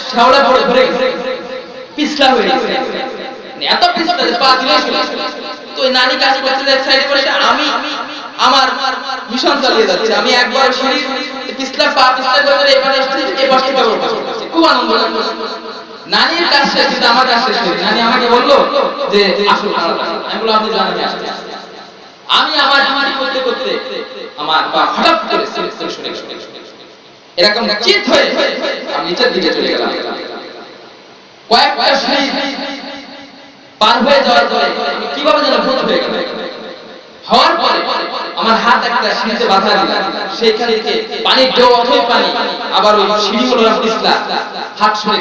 [SPEAKER 3] শ্যাওলা পড়ে ধরে গেছে পিছলা হয়ে গেছে এত পিছলা যে পা দিলে তো ওই নানি কাজ করতে এক সাইডে করে আমি আমার মিশন চালিয়ে যাচ্ছে আমি একবার সিঁড়ি পিছলা পা পিছলা করে এবারে এই পাশে করতে খুব আনন্দ লাগলো নানির কাজ শেষ কিন্তু আমার কাজ শেষ হয়নি নানি আমাকে বললো যে আসুন আমি বললাম আপনি জানেন আসতে আমি আমার ডিমান্ড করতে করতে আমার পা হঠাৎ করে সরে এরকম চিত হয়ে আমি নিচের দিকে চলে গেলাম কয়েকটা সিঁড়ি পার হয়ে যাওয়ার পরে কিভাবে যেন ভূত হয়ে গেল হওয়ার পরে আমার হাত একটা সিঁড়িতে বাঁধা দিলাম সেইখান থেকে পানির ঢেউ অথই পানি আবার ওই সিঁড়ি হলো পিছলা হাত সরে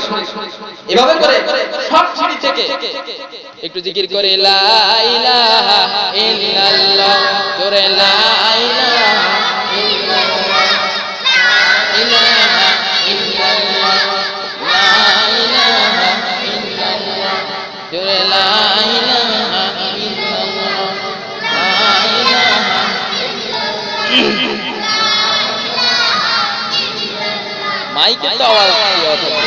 [SPEAKER 3] এভাবে করে সব সিঁড়ি থেকে একটু জিকির করে লা ইলাহা ইল্লাল্লাহ জোরে লা ইলাহা ইল্লাল্লাহ ইলাহা ইল্লাল্লাহ লা ইলাহা ইল্লাল্লাহ জোরে লা ইলাহা ইল্লাল্লাহ লা ইলাহা মাইকে তো আওয়াজ দিয়ে থাকে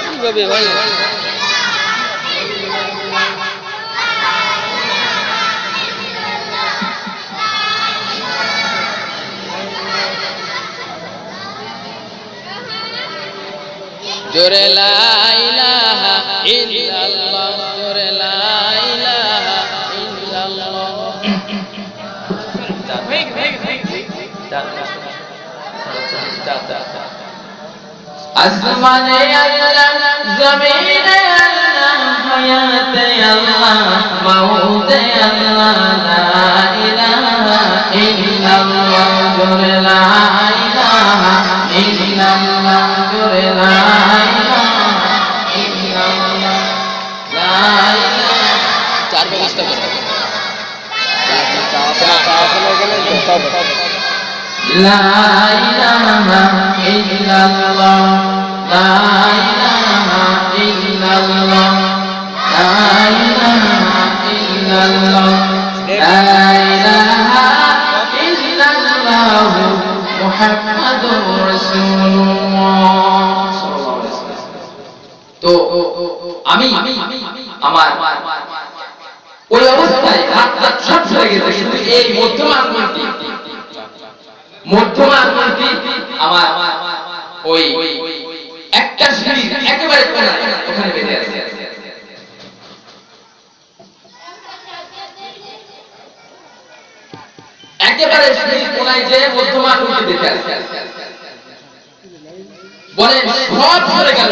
[SPEAKER 3] কিভাবে ভাই জোরে লা ইলাহা ইল্লাল্লাহ জোরে লা ইলাহা ইল্লাল্লাহ আসমানে আল্লাহ, জমিনে আল্লাহ, হায়াতে আল্লাহ, মাউতে আল্লাহ, লা ইলাহা ইল্লাল্লাহ, জোরে লা ইলাহা ইল্লাল্লাহ, জোরে লা ইলাহা ইল্লাল্লাহ, লা ইলাহা। চারবার চেষ্টা করো। লা ইলাহা ইল্লাল্লাহ, লা ইলাহা ইল্লাল্লাহ, লা ইলাহা ইল্লাল্লাহ, লা ইলাহা ইল্লাল্লাহ, মুহাম্মাদুর রাসূলুল্লাহ। তো আমি আমার ওই অবস্থায় হাতটা সব সরে গেছে, শুধু এই মধ্যমা আঙ্গুলটি আমার ওই একটা সিঁড়ি একেবারে কোনায় ওখানে বেঁধে আছে। একেবারে সিঁড়ির কোনায় যে মধ্যমা আঙ্গুলটি বেঁধে আছে, বলেন সব সরে গেল,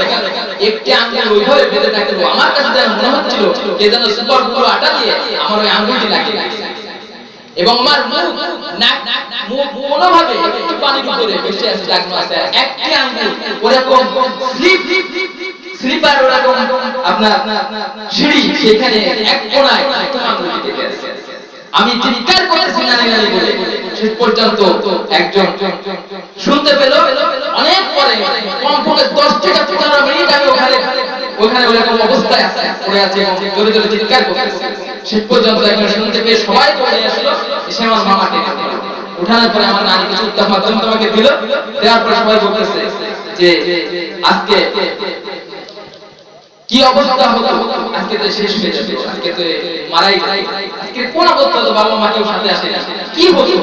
[SPEAKER 3] একটি আঙ্গুল ওইভাবে বেঁধে থাকলো। আমার কাছে যেন মনে হচ্ছিল কে যেন সুপার গুলো আটা দিয়ে আমার ওই আঙ্গুলটি লাগিয়ে দিয়েছে, এবং আমার মুখ কোনোভাবে একটু পানির উপরে বসে আছে, জাগনো আছে। একটি আঙ্গুল ওরকম স্লিপার, ওরকম আপনার সিঁড়ি, সেখানে এক কোণায় তোমার আঙ্গুলটি বেঁধে আছে। আমি চিৎকার করেছি নানি নানি বলে, শেষ পর্যন্ত একজন শুনতে পেল। অনেক পরে কমপক্ষে 10 থেকে 15 মিনিট আমি ওখানে ওরকম অবস্থায় পড়ে আছে এবং জোরে জোরে চিৎকার করতেছে। শেষ পর্যন্ত একজন শুনতে পেয়ে সবাই দৌড়ে আসলো, এসে আমার মামাকে উঠানোর পরে আমার নানি কিছু উত্তর মাধ্যম তোমাকে দিল। দেওয়ার পরে সবাই বলতেছে যে আজকে কি অবস্থা হতো, আজকে তো শেষ হয়ে যাবে, আজকে তো মারাই যায়, আজকে কোন অবস্থা হতো, বাবা মা কেউ সাথে আসে না, কি হতো,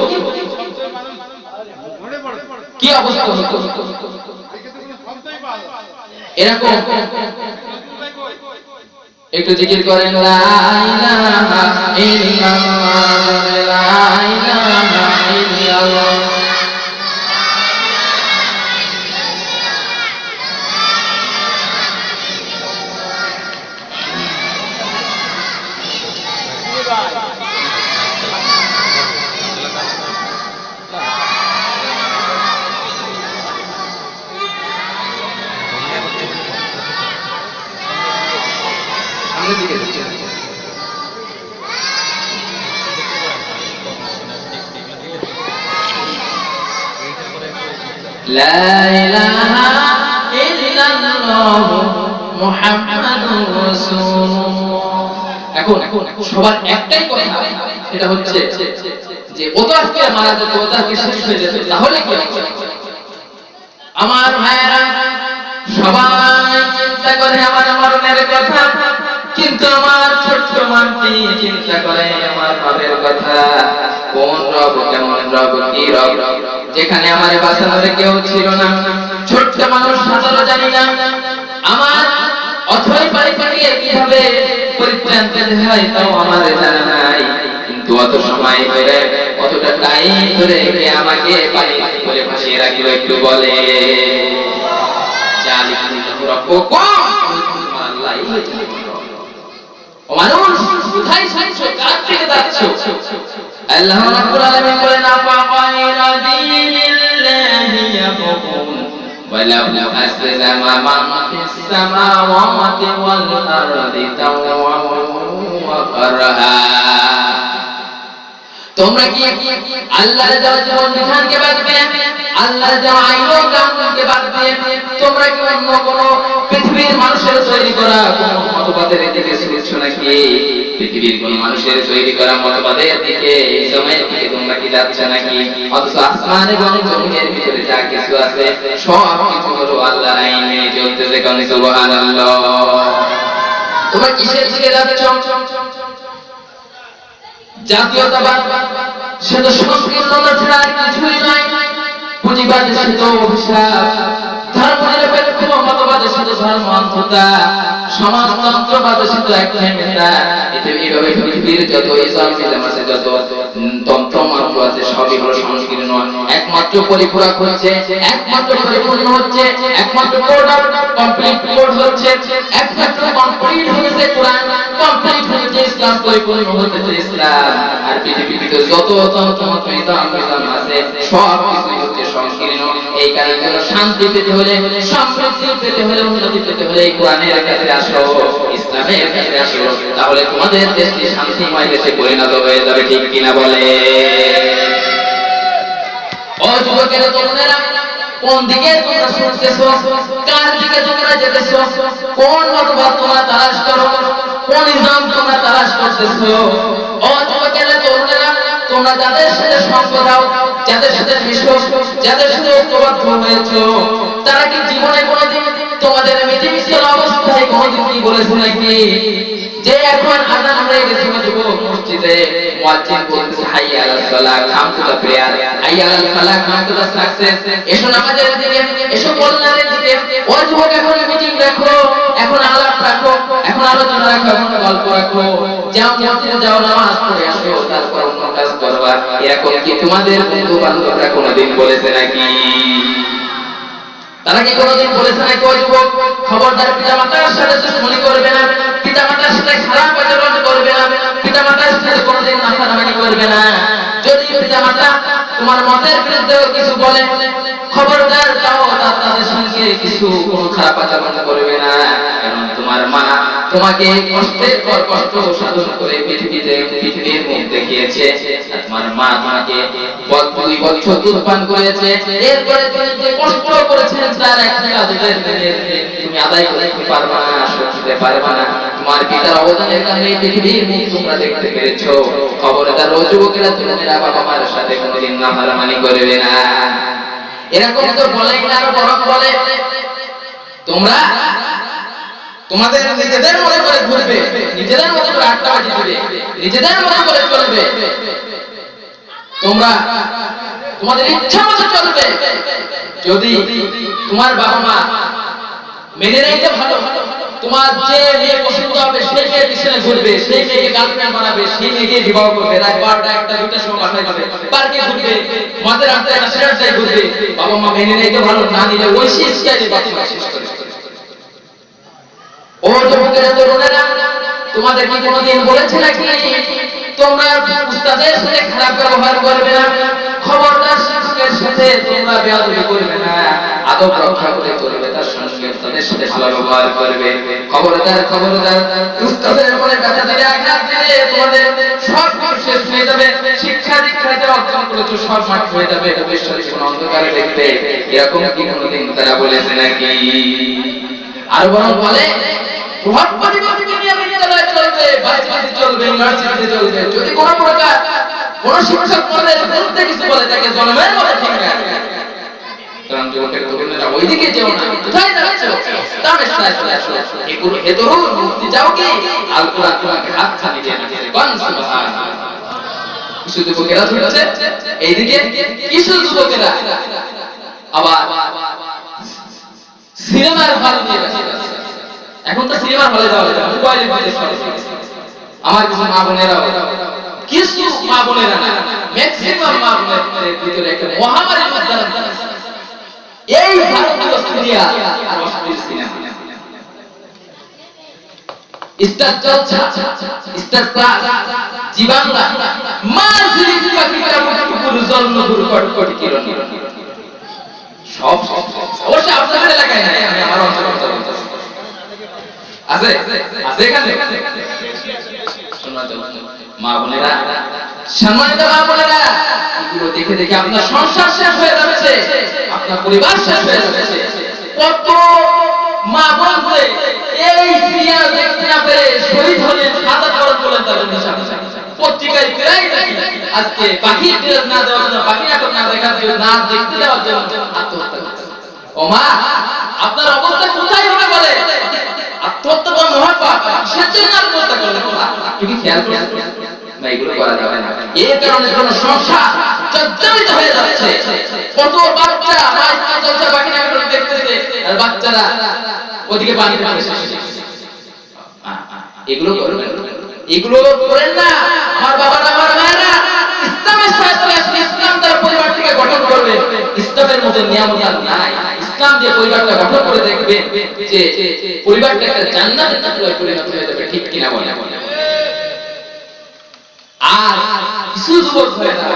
[SPEAKER 3] কি অবস্থা হতো এরকম। একটু জিকির করেন, লা ইলাহা ইল্লাল্লাহ, লা ইলাহা ইল্লাল্লাহ। লা ইলাহা ইল্লাল্লাহ, মুহাম্মাদুর রাসূলুল্লাহ। এখন সবার একটাই কথা, সেটা হচ্ছে যে ও তো আজকে মারা যেত, ও তো আজকে শেষ হয়ে যেত, তাহলে কি হবে? আমার ভাইয়েরা সবাই চিন্তা করে আমার মরণের কথা, কিন্তু আমার ছোট্ট মানটি চিন্তা করে আমার বাবার কথা। কোন রব, কেমন রব, কি রব, যেখানে আমার বাঁচানোর কেউ ছিল না, ছোট্ট মানুষ সাঁতারও জানি না, আমার অথই পানি পানিয়ে কিভাবে পরিত্রাণ পেতে হয় তাও আমার জানা নাই। কিন্তু অত সময় ধরে, অতটা টাইম ধরে কে আমাকে পানি করে ভাসিয়ে রাখিল, একটু বলে মানুষ কোথায় যাচ্ছ, কার থেকে যাচ্ছ? আল্লাহ রাব্বুল আলামিন বলেন, আফাগায়রা দীনিল্লাহি ইয়াবগুন ওয়ালাউ আসলামা মান ফিস সামাওয়াতি ওয়াল আরদি তাওয়ান ওয়া কারহা। তোমরা কি আল্লাহর দেওয়া জীবন বিধানকে বাদ দিয়ে, আল্লাহর দেওয়া আইন ও কানুনকে বাদ দিয়ে তোমরা কি অন্য কোন পৃথিবীর মানুষের তৈরি করা কোন মতবাদের দিকে ছুটছ নাকি? পৃথিবীর কোন মানুষের তৈরি করা মতবাদের দিকে, এই সময়ের দিকে তোমরা কি যাচ্ছ নাকি? অথচ আসমান এবং জমিনের ভিতরে যা কিছু আছে সব কিছু হলো আল্লাহর আইন মেনে চলতেছে। কোন সুবহানাল্লাহ। তোমরা কিসের দিকে যাচ্ছ? জাতীয়তাবাদ সে তো সংকীর্ণতা ছাড়া কিছুই নয়, পুঁজিবাদ সে তো অভিশাপ, ধর্মনিরপেক্ষ মতবাদ সে তো ধর্ম অন্ধতা, সমাজতন্ত্রবাদ সে তো একঘেয়েমিতা। এইভাবে পৃথিবীর যত ইসলাম আছে, যত তন্ত্র মন্ত্র আছে, যে সবই হলো সংকীর্ণ, একমাত্র পরিপূরক হচ্ছে, একমাত্র পরিপূর্ণ হচ্ছে, একমাত্র কমপ্লিট কোড হচ্ছে, একমাত্র কমপ্লিট হচ্ছে কোরআন, কমপ্লিট হচ্ছে ইসলাম, পরিপূর্ণ হচ্ছে ইসলাম। আর পৃথিবীতে যত নিজাম আছে সব কিছু হচ্ছে সংকীর্ণ। এই কারণে শান্তি পেতে হলে, সমৃদ্ধি পেতে হলে, উন্নতি পেতে হলে এই কোরআনের কাছে আসো, ইসলামের কাছে আসো, তাহলে তোমাদের দেশটি শান্তিময় দেশে পরিণত হয়ে যাবে। ঠিক কিনা বলে? ও যুবকেরা, তরুণেরা, কোন দিকে তোমরা ছুটতেছো? কার দিকে তোমরা যেতেছো? কোন মতবাদ তোমরা তালাশ করো? কোন ইসলাম তোমরা তালাশ করতেছো? ও যুবকেরা, তরুণেরা, তোমরা যাদের সাথে সঙ্গ দাও, যাদের সাথে মিশো, যাদের সাথে ঐক্যবদ্ধ হয়েছো, তারা কি জীবনে কোনোদিন তোমাদের মিটিমিশন অবস্থায় কোনোদিন কি বলেছে নাকি যে এখন আযান হয়ে গেছে মসজিদে, মুয়াজ্জিন বলতেছে হাইয়া আলাস সালাহ, কাম টু দ্য প্রেয়ার, হাইয়া আলাল ফালাহ, কাম টু দ্য সাকসেস, এসো নামাজের দিকে, এসো কল্যাণের দিকে। ও যুবক, এখন মিটিং রাখো, এখন আলাপ রাখো, এখন আলোচনা রাখো, এখন গল্প রাখো, যাও মসজিদে যাও, নামাজ পড়ে আসো, তারপর অন্য কাজ করবা। এরকম কি তোমাদের বন্ধু বান্ধবরা কোনোদিন বলেছে নাকি? তারা কি কোনোদিন বলেছে নাকি? ওই যুবক, খবরদার পিতামাতার সাথে দুশ্মনী করবে না, পিতামাতার সাথে খারাপ আচরণ করবে না, পিতামাতার সাথে কোনোদিন নাফরমানি করবে না। যদি পিতামাতা তোমার মতের বিরুদ্ধে কিছু বলে, খবরদার তাও তাদের সঙ্গে কিছু কোনো খারাপ আচরণ করবে না। কারণ তোমার মা তোমাকে কষ্টের পর কষ্ট সাধন করে পৃথিবীর মুখ দেখিয়েছে। তোমার মা তোমাকে 2 বছর দুধ পান করেছে, এরপরে তুমি যে কষ্ট করেছেন তার একটা তুমি আদায় করতে পারবা না, সইতে পারবা না। তোমার পিতার অবদানের কারণে পৃথিবীর মুখ তোমরা দেখতে পেরেছো। খবরদার ও যুবকেরা, তোমরা বাবা মার সাথে কোনোদিন নাফরমানি করবে না। এরকম তো বলেই না, আরো বরং বলে তোমরা তোমাদের নিজেদের মনে করে ঘুরবে, নিজেদের মতো করে আড্ডাবাজি দিবে, নিজেদের মতো করে চলবে, তোমরা তোমাদের ইচ্ছা মতো চলবে। যদি তোমার বাবা মা মেনে নিতে ভালো, তোমার যে মেয়ে পছন্দ হবে সেই মেয়ের পিছনে ঘুরবে, সেই মেয়েকে গার্লফ্রেন্ড বানাবে, সেই মেয়েকে বিবাহ করবে, রাত 12টা 1টা 2টার সময় বাসায় যাবে, পার্কে ঘুরবে, মাঝে রাস্তায় রাস্তায় ঘুরবে। বাবা মা মেনে নিতে ভালো, না নিলে ওই স্টাইলে বাচ্চা শেষ করে। ও যুবকেরা, তরুণেরা, তোমাদের কি কোনোদিন বলেছে নাকি তোমরা উস্তাদের সাথে খারাপ ব্যবহার করবে না? খবরদার শিক্ষকের সাথে তোমরা বেয়াদবি করবে না, আদব রক্ষা করে চলবে, তার সঙ্গে তাদের সাথে ভালো ব্যবহার করবে। খবরদার খবরদার, উস্তাদের উপরে ব্যথা দিলে, আঘাত দিলে তোমাদের সব কিছু শেষ হয়ে যাবে। শিক্ষা দীক্ষাতে অর্জন করেছো, সব মাঠ হয়ে যাবে, ভবিষ্যতে কোন অন্ধকারে দেখবে। এরকম কি কোনোদিন তারা বলেছে নাকি? আর বরং বলে প্রভাব পরিবর্তন বিদ্যালয় চলবে, ভার্সিটি চলবে, ইউনিভার্সিটি চলবে। যদি কোনো প্রকার কোন শিক্ষক পদের বিরুদ্ধে কিছু বলে তাকে জন্মের মতো ঠিক না। কারণ যুবকের তরুণেরা ওইদিকে যেও না, কোথায় যাচ্ছ? ইসলামের সাথে চলে আসো। এগুলো হে তরুণ, মুক্তি যাও কি? আল কোরআন তোমাকে হাত ছানি দিয়ে দিয়েছে। কোন সুবহানাল্লাহ। কিছু যুবকেরা ছুটছে এইদিকে, কিছু যুবকেরা আবার সিনেমার হল নিয়ে বসে আছে। এখন তো সিনেমার হলে যাওয়া যায় না, মোবাইলে বসে চলে। আমার কিছু মা বোনেরা, কিছু মা বোনেরা না, ম্যাক্সিমাম মা বোনের ভিতরে একটা মহামারী উদ্ধারণ করেছে এই ভারতীয় সিরিয়াল আর অশ্লীল সিনেমা। স্টার জলসা, স্টার প্লাস, জি বাংলা, মাঝিরি পাখিরা মুক্তপুর জন্মপুর কটকট কিরণ সব অবশ্য আপনাদের এলাকায় নাই, আমি আমার অঞ্চলের কথা বলতেছি। আছে আছে এখানে মা বোনেরা, সম্মানিত মা বোনেরা, এগুলো দেখে দেখে আপনার সংসার শেষ হয়ে যাচ্ছে, আপনার পরিবার শেষ হয়ে যাচ্ছে। কত মা বোন হয়ে এই সিরিয়াল দেখতে না পেরে শহীদ হলেন, শাহাদাত বরণ করলেন তাদের নিশান। পত্রিকায় প্রায় আজকে পাখি ট্রেলার না দেওয়ার জন্য, পাখি নাটক না দেখার জন্য, না দেখতে দেওয়ার জন্য আত্মহত্যা করছে। ও মা, আপনার অবস্থা কোথায় হবে বলে? আত্মহত্যা করা মহাপাপ, সেজন্য আত্মহত্যা করলেন। তুমি কি খেয়াল করেন না? এগুলো করা যাবে না। এই কারণে কোন সংসার জর্জরিত হয়ে যাচ্ছে। কত বাচ্চা মাইকে চলছে, পাখি নাটক দেখতেছে, আর বাচ্চারা ওদিকে পানি পাচ্ছে। এগুলো করবেন, এগুলো করেন না আমার বাবারা, আমার মায়েরা। ইসলামের সাথে মতো নিয়ামত আর নাই। ইসলাম দিয়ে পরিবারটা গঠন করে দেখবে যে পরিবারটা একটা জান্নাতের টুকরোয় পরিণত হয়ে যাবে, ঠিক কিনা বলে? আর কিছু যুবক হয়ে যাবে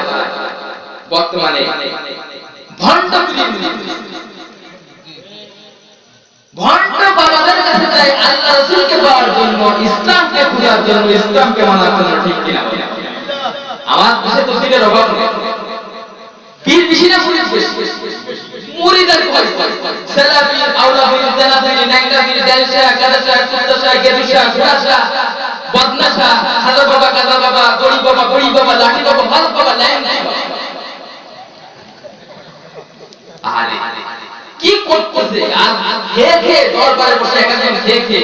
[SPEAKER 3] বর্তমানে ভণ্ড বাবাদের কাছে যায় আল্লাহ রাসূলকে পাওয়ার জন্য, ইসলামকে খোঁজার জন্য, ইসলামকে মানার জন্য, ঠিক কিনা বলে? আমার দেশে তো পীরের অভাব নেই, পীর বেশি না মুরিদ বেশি? মুরিদের কয় সালাফি আউলাবি জানাবি নাইকাবি জালসা কাদাসা কুদ্দাসা গেদুসা ঘোড়াসা বদনাসা হাজার বাবা কাজা বাবা গড়ি বাবা লাঠি বাবা ভাল বাবা লাইন বাবা। আরে কি করতেছে? আর খেয়ে দরবারে বসে একদম খেয়ে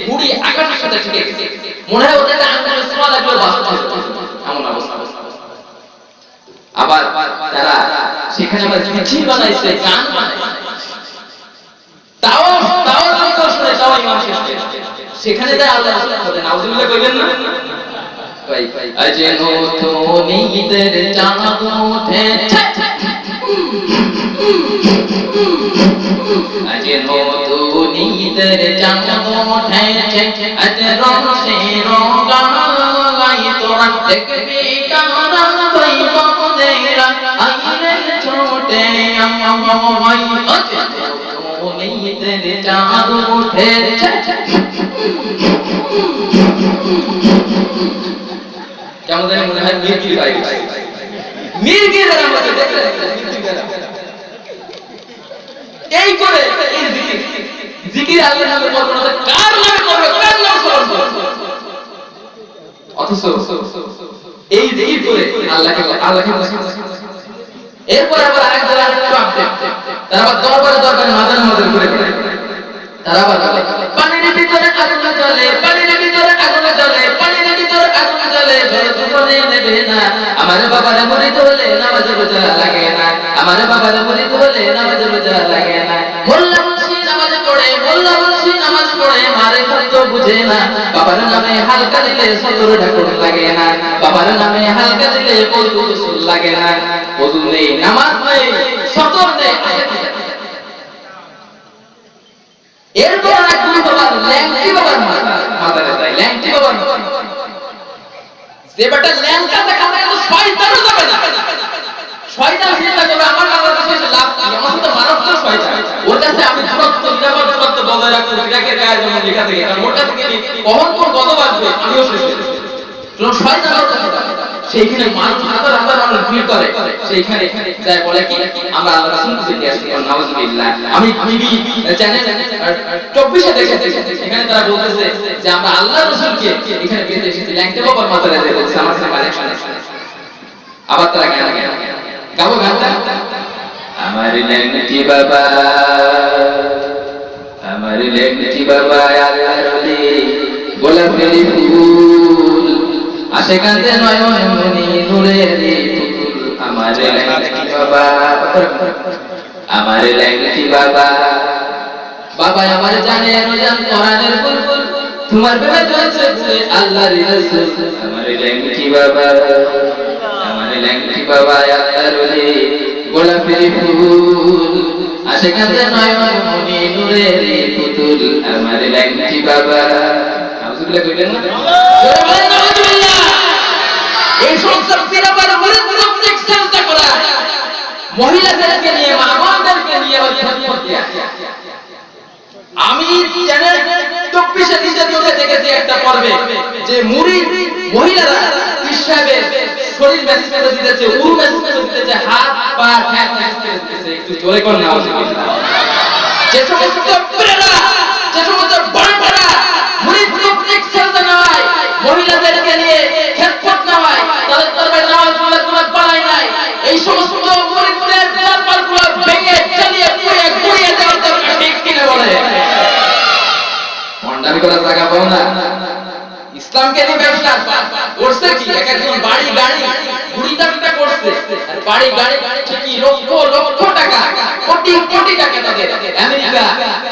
[SPEAKER 3] বুড়ি আকাশের সাথে ঠিক গেছে, মনে হয় ওদের আঙ্গুল সোয়া লাগলো বাসা এমন অবস্থা। আবার তারা সেখানে আবার মিছিল বানাইছে, গান বানাইছে, তাও শুনে তাও ইমাম শেষ হয়েছে। সেখানে তাই আল্লাহ রাসূল নাউজুবিল্লাহ কইবেন না? আজে নতুনিদের চাঁদ উঠেছে, আজে নতুনিদের চাঁদ উঠেছে, আজ রংসে রঙাই তোরা দেখবি কারা কইব দেরা আইলে ছোটে আমায়, আজ নতুনিদের চাঁদ উঠেছে। কেমন জানি মনে হয় মির্গির বাইরে, মির্গির আমাদের এই করে এই জিকির আল্লাহর নামে করব না, কার নামে করব, কার নাম স্মরণ করব? অথচ এই জিকির করে আল্লাহকে এরপর আবার আরেক দল আরেকটু আপডেট, তারা আবার দরবারে মাজার করে তারা আবার পানির ভিতরে আগুন জ্বলে, পানির ভিতরে আগুন জ্বলে, পানির ভিতরে আগুন জ্বলে, ঝড় তুফানে নেবে না, আমার বাবার মুরিদ হলে নামাজ রোজা লাগে না, আমার বাবার মুরিদ হলে নামাজ রোজা লাগে না, মোল্লা মুন্সি নামাজ পড়ে, মোল্লা মুন্সি নামাজ পড়ে, মারে তো বুঝে না, বাবার নামে হালকা দিলে সদর ঢাকুর লাগে না, বাবার নামে হালকা দিলে ওযু গোসল লাগে না, ওযু নেই, নামাজ নেই, সদর নেই। এরপর এক গুরু বাবার ল্যাংটি বাবার মাজারে যায়, ল্যাংটি বাবার যে বেটা ল্যাংটাতে কাছে তো শয়তানও যাবে না, শয়তান চিন্তা করবে আমার বাবার কাছে এসে লাভ কি, আমার তো মানব তো শয়তান, ওর কাছে আমি দূরত্ব বজায় রাখবো, বিরাকের গায়ে যেমন লেখা থাকে, কারণ ওর কাছে গেলে কখন কোন গজব আসবে আমিও শেষ হয়ে যাবো। শয়তান ওর কাছে সেইখানে মানুষ হাজার মানুষ ভিড় করে, সেইখানে যায় বলে কি আমরা আল্লাহ রাসূলকে দেখে আসছি, নাউজুবিল্লাহ। আমি টিভি চ্যানেল 24 এ দেখেছি, এখানে তারা বলতেছে যে আমরা আল্লাহ রাসূলকে এখানে পেতে এসেছি, ল্যাংটে বাবার মাথায় দিয়ে বলছে আমার সাথে কানেকশন আছে। আবার তারা গাবো গানটা, আমার ল্যাংটি বাবা, আমার ল্যাংটি বাবা আল্লাহর ওলি, গোলাপের ফুল আশিকাতে নয়ন মনি নূরের ফুল, আমার ল্যাংটি বাবা, আমার ল্যাংটি বাবা, বাবা আমার জানে রোজান কোরআনের বুলবুল, তোমার প্রেমে চলছে আল্লাহর রাসূল, আমার ল্যাংটি বাবা, আমার ল্যাংটি বাবা আল্লাহর ওলি, গোলাপের ফুল আশিকাতে নয়ন মনি নূরের ফুল, আমার ল্যাংটি বাবা। নাউজুবিল্লাহ কইলেন না? এই সংসার পিরাবার মুরিদ মুরিদ চিন্তা করা, মহিলাদেরকে নিয়ে মা-বোনদেরকে নিয়ে আমি চ্যানেল 24 এ দিতে দেখেছি একটা পর্বে যে মুরিদ মহিলারা হিসাবে শরীর মেসেজ করে দিতেছে, উরু মেসেজ করে দিতেছে, হাত পা ঠ্যাং মেসেজ করে দিতেছে, একটু জোরে কোন নাউজুবিল্লাহ। যে সমস্ত পিরারা, যে সমস্ত বড়রা মুরিদ মুরিদ চিন্তা নয়, মহিলাদেরকে নিয়ে খেদমত নয়, তাদের দরবারে নামাজ পড়ার কোনো পালাই নাই, এই সমস্ত মুরিদদের দরবারগুলো ভেঙে চালিয়ে গুড়িয়ে দেওয়ার দরকার, ঠিক কিনা বলে? মন্ডামি করার জায়গা পাও না, ইসলামকে নিয়ে ব্যবসা করছে কি, একজন বাড়ি গাড়ি ঘুরিটা করছে, আর বাড়ি গাড়ি ঠিকই লক্ষ লক্ষ টাকা, কোটি কোটি টাকা তাদের আমেরিকা,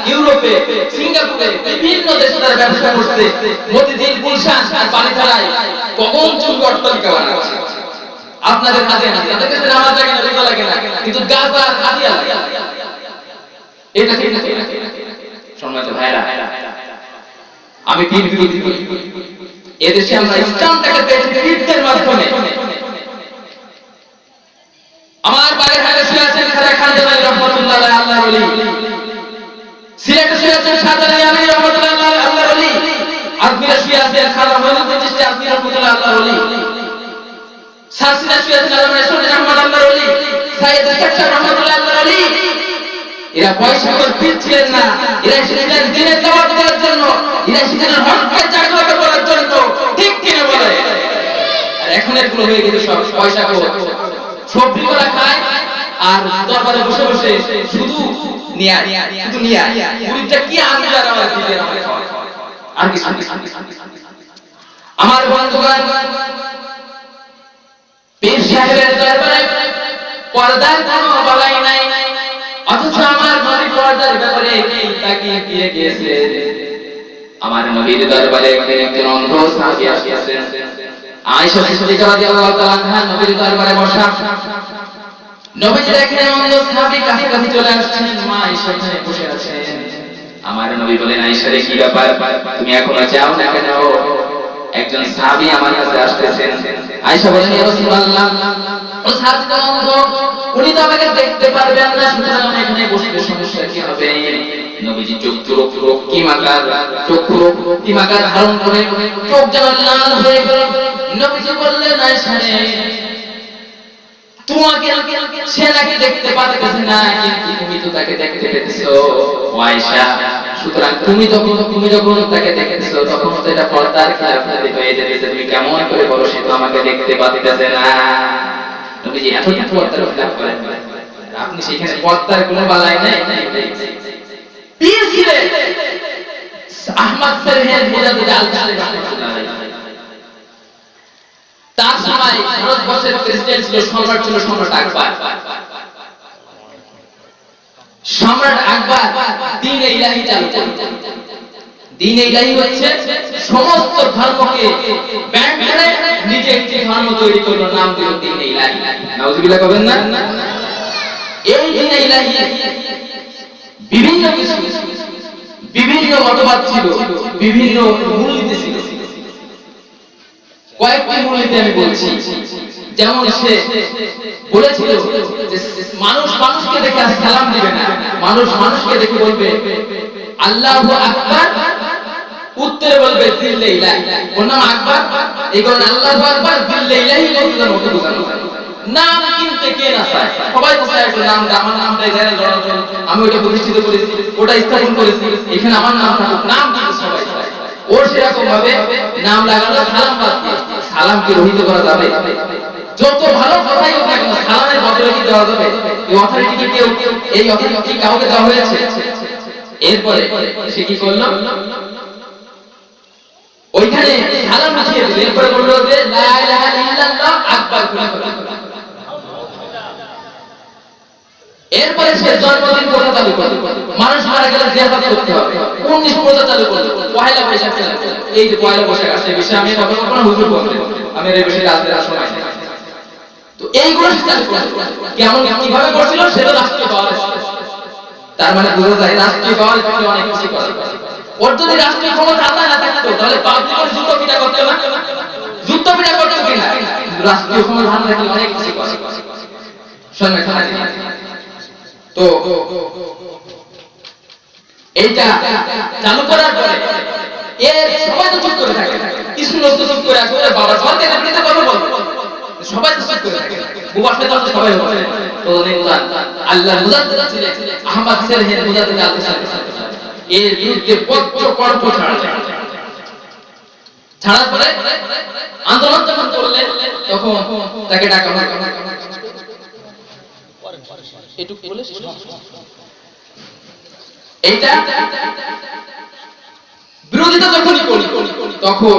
[SPEAKER 3] ইউরোপে, সিঙ্গাপুরে বিভিন্ন দেশে তারা ব্যবসা করছে, মতিঝিল, গুলশান আর বালিধারায় কখন চুল অট্টালিকা বানাচ্ছে। আপনাদের হাতে না, তাদের কাছে নামাজ লাগে না, রোজা লাগে না, কিন্তু গাজা কাদিয়া এটা ঠিক না। সম্মানিত ভাইরা, আমি পীর বিরোধী করি। এদেশে আমরা ইসলামটাকে পেয়েছি পীরদের মাধ্যমে। আমার বাড়ির হাতে শুয়ে আছেন খাজা খান জামাল রহমাতুল্লাহ আলাইহি, আল্লাহর ওলি। সিলেটে শুয়ে আছেন শাহজালাল আলী রহমাতুল্লাহ আলাইহি, আল্লাহর ওলি। আজমিরে শুয়ে আছেন খাজা মঈনুদ্দিন চিশতি আজমিরি রহমাতুল্লাহ, আল্লাহর ওলি। সারসিনা শুয়ে আছেন আল্লামা রাসূল আহমদ, আল্লাহর ওলি। সাইয়েদ শাহ রহমাতুল্লাহ, আল্লাহর ওলি। এরা পয়সা করে পীর ছিলেন না, এরা এসেছিলেন দিনের দাওয়াত দেওয়ার জন্য, এরা এসেছিলেন হককে জাগ্রত করার জন্য। ঠিক কিনা বলে? আর এখন এগুলো হয়ে গেছে সব পয়সা খোর, সবজি করা খায় আর দরবারে বসে বসে শুধু নিয়া শুধু নিয়া মুরিদটা কি আনন্দ আর আমার দিদের আমার খাওয়া আর কিছু আমার বন্ধুগণ, পীর সাহেবের দরবারে পর্দার কোনো বলাই নাই, অথচ আমার নবী পর্দার ব্যাপারে কি তাকিয়ে দিয়ে গিয়েছে। আমার নবীর দরবারে একজন অন্ধ সাহাবী আসিয়াছেন। আয়েশা সিদ্দিকা রাদিয়াল্লাহু তাআলা আনহা নবীর দরবারে বসা। নবীজি দেখেন অন্ধ সাহাবী কাছে কাছে চলে আসছেন, মা আয়েশা এখানে বসে আছেন। আমার নবী বলেন, আয়েশা রে কি ব্যাপার, তুমি এখনো যাও না কেন? একজন সাহাবী আমার কাছে আসতেছেন। আয়েশা বলেন, ইয়া রাসূলুল্লাহ, ও সাহাবী তো অন্ধ, উনি তো আমাকে দেখতে পারবেন না, সুতরাং আমি এখানে বসলে সমস্যা কি হবে? নবীজি চক্ষু রক্তিমাকার ধারণ করে চোখ যেন লাল হয়ে গেল। নবীজি বললেন, আয়েশা রে, তোমাকে সে নাকি দেখতে পাচ্ছে না, কিন্তু তুমি তো তাকে দেখতে পেতেছো। ও আয়েশা, সুতরাং তুমি যখন তাকে দেখতেছো তখন তো এটা পর্দার খেলাফি হয়ে যেতেছে। তুমি কেমন করে বলো সে তো আমাকে দেখতে পাচ্ছে না? নবীজি এতটা পর্দার খেলাফ করেন, আপনি সেখানে পর্দার কোনো বালাই নাই। পীর ছিলেন আহমদ সাহেব মুজাদ্দিদ আল-কাশিফ রাহমাতুল্লাহ আলাইহি। তার সময় ভারতবর্ষের প্রেসিডেন্ট ছিল, সম্রাট ছিল সম্রাট আকবর। সম্রাট আকবর দ্বীন-ই ইলাহি চালু করতেন। দ্বীন-ই ইলাহি হচ্ছে সমস্ত ধর্মকে ব্যান্ড করে নিজে একটি ধর্ম তৈরি করলো, নাম দিল দ্বীন-ই ইলাহি। নাউজুবিল্লাহ কবেন না? এই দ্বীন-ই ইলাহি বিভিন্ন কিছু, বিভিন্ন মতবাদ ছিল, বিভিন্ন মূলনীতি ছিল। কয়েকটি মূলনীতি আমি বলছি। যেমন সে বলেছিল যে মানুষ মানুষকে দেখে আর সালাম দিবে না, মানুষ মানুষকে দেখে বলবে আল্লাহু আকবার, উত্তরে বলবে দিল্লে ইলাহি। ওর নাম আকবর, এই কারণে আল্লাহু আকবার দিল্লে ইলাহি বলতে ওকে বোঝানো। নাম কিনতে কে না চায়? সবাই তো চায় নামটা, আমার নামটা এখানে জড়ানো, আমি ওটা প্রতিষ্ঠিত করেছি, ওটা স্থাপন করেছি, এখানে আমার নাম থাকুক, নাম কিন্তু সবাই চায়। ওর সেরকম ভাবে নাম লাগানো সালাম বাদ দিয়ে সালামকে রহিত করা যাবে? যত ভালো কথাই হোক না কেন সালামের বদলে কি দেওয়া যাবে? এই অথরিটি কি কেউ, এই অথরিটি কি কাউকে দেওয়া হয়েছে? এরপরে সে কি করলো? ওইখানে সালাম উঠিয়ে দিল, এরপরে বললো যে লা ইলাহা ইল্লাল্লাহ আকবার করে। এরপরে সে জন্মদিন প্রথা চালু করলো, মানুষ মারা গেলে জিয়ারত করতে হবে। 19 প্রথা চালু করলো, পয়লা বৈশাখ চালু করলো। এই যে পয়লা বৈশাখ আসছে, বিষয়ে আমি কখনো হুজুর বলতে, আমি এর বিষয়ে রাজনীতি আসলে নাই। তো এইগুলো সে চালু করলো। কেমন কিভাবে করছিল সেটা রাষ্ট্রীয় পাওয়ার। তার মানে বোঝা যায় রাষ্ট্রীয় পাওয়ার কিন্তু অনেক কিছু করে। ওর যদি রাষ্ট্রীয় ক্ষমতা আল্লাহ না থাকতো তাহলে পাবলিকের যুদ্ধ পিটা করতে না, যুদ্ধ পিটা করতে কিনা, রাষ্ট্রীয় ক্ষমতা ধারণ রাখলে অনেক কিছু করে। শোনেন তো এইটা চালু করার পরে এর সবাই তো চুপ করে থাকে, কিছু লোক তো চুপ করে আছে, বাবা সরকার এমনিতে কথা বলবে, সবাই তো চুপ করে থাকে। বুবা খেতে তো সবাই বলে তো আল্লাহ মুজাদ্দিদ ছিলেন আহমদ সাহেব মুজাদ্দিদ আল-কাশিফ, এর বিরুদ্ধে পত্র ছাড়ার পরে আন্দোলন যখন করলেন তখন তাকে ডাকা হয়। এটুকু বলে এইটা বিরোধিতা যখনই করি তখন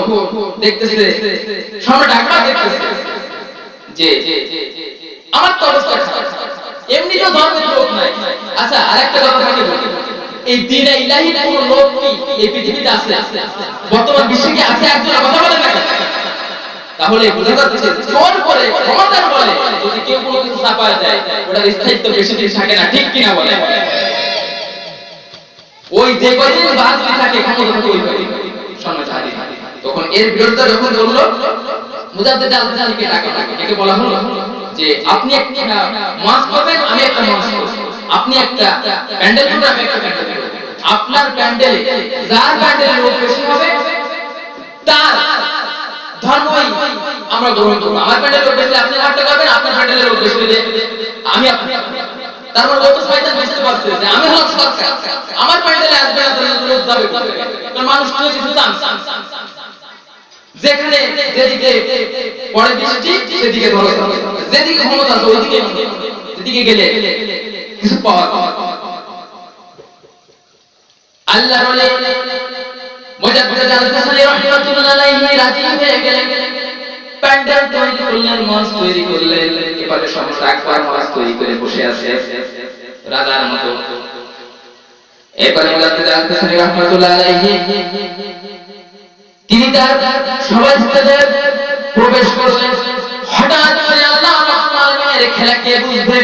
[SPEAKER 3] দেখতেছে সম্রাট আকবর দেখতেছে যে আমার তো অবস্থা খারাপ, এমনি তো ধর্মের লোক নাই। আচ্ছা আরেকটা কথা থাকে, এই দ্বীন-ই ইলাহি কোন লোক কি এই পৃথিবীতে আছে? বর্তমান বিশ্বে কি আছে? একজন কথা বলে না, তাহলে বোঝা যাচ্ছে জোর করে ক্ষমতার বলে যদি কেউ কোনো কিছু চাপায় দেয় ওটার স্থায়িত্ব বেশি দিন থাকে না, ঠিক কিনা বলে? ওই যে কয়দিন বাকি থাকে ক্ষমতা থাকে ওই কয়দিন সম্মানিত হাজির। তখন এর বিরুদ্ধে যখন বলল মুজাদ্দিদ আল-জালালিকে ডাকে বলা হলো যে আপনি একটা মাস করবেন, আমি একটা মাস করব, আপনি একটা প্যান্ডেল করবেন, আমি একটা প্যান্ডেল করব। আপনার প্যান্ডেলে যার প্যান্ডেলের লোক বেশি হবে তার ধর্মই আমরা গ্রহণ করব। আমার প্যান্ডেলের লোক বেশি আপনি আমারটা করবেন, আপনার প্যান্ডেলের লোক বেশি হলে আমি আপনি। তার মানে লোক শয়তান বুঝতে পারছে যে আমি হলাম সরকার, আমার প্যান্ডেলে আসবে না, লোক যাবে কোথায়? কারণ মানুষ তো কিছু চান, যেখানে যেদিকে পড়ে বৃষ্টি সেদিকে ধরে, যেদিকে ক্ষমতা আছে ওইদিকে, যেদিকে গেলে কিছু পাওয়া যায়। আল্লাহর ওলি মুজাদ্দিদ আল-হাসানী রাহমাতুল্লাহ আলাইহি রাজি হয়ে গেলেন, প্যান্ডেল তৈরি করলেন, মঞ্চ তৈরি করলেন। এবারে সম্রাট আকবর মঞ্চ তৈরি করে বসে আছে রাজার মতো। এবারে মুজাদ্দিদ আল-হাসানী রাহমাতুল্লাহ আলাইহি তিনি তার সভাস্থলে প্রবেশ করলেন। হঠাৎ করে আল্লাহ রাব্বুল আলামিনের খেলা কে বুঝবে,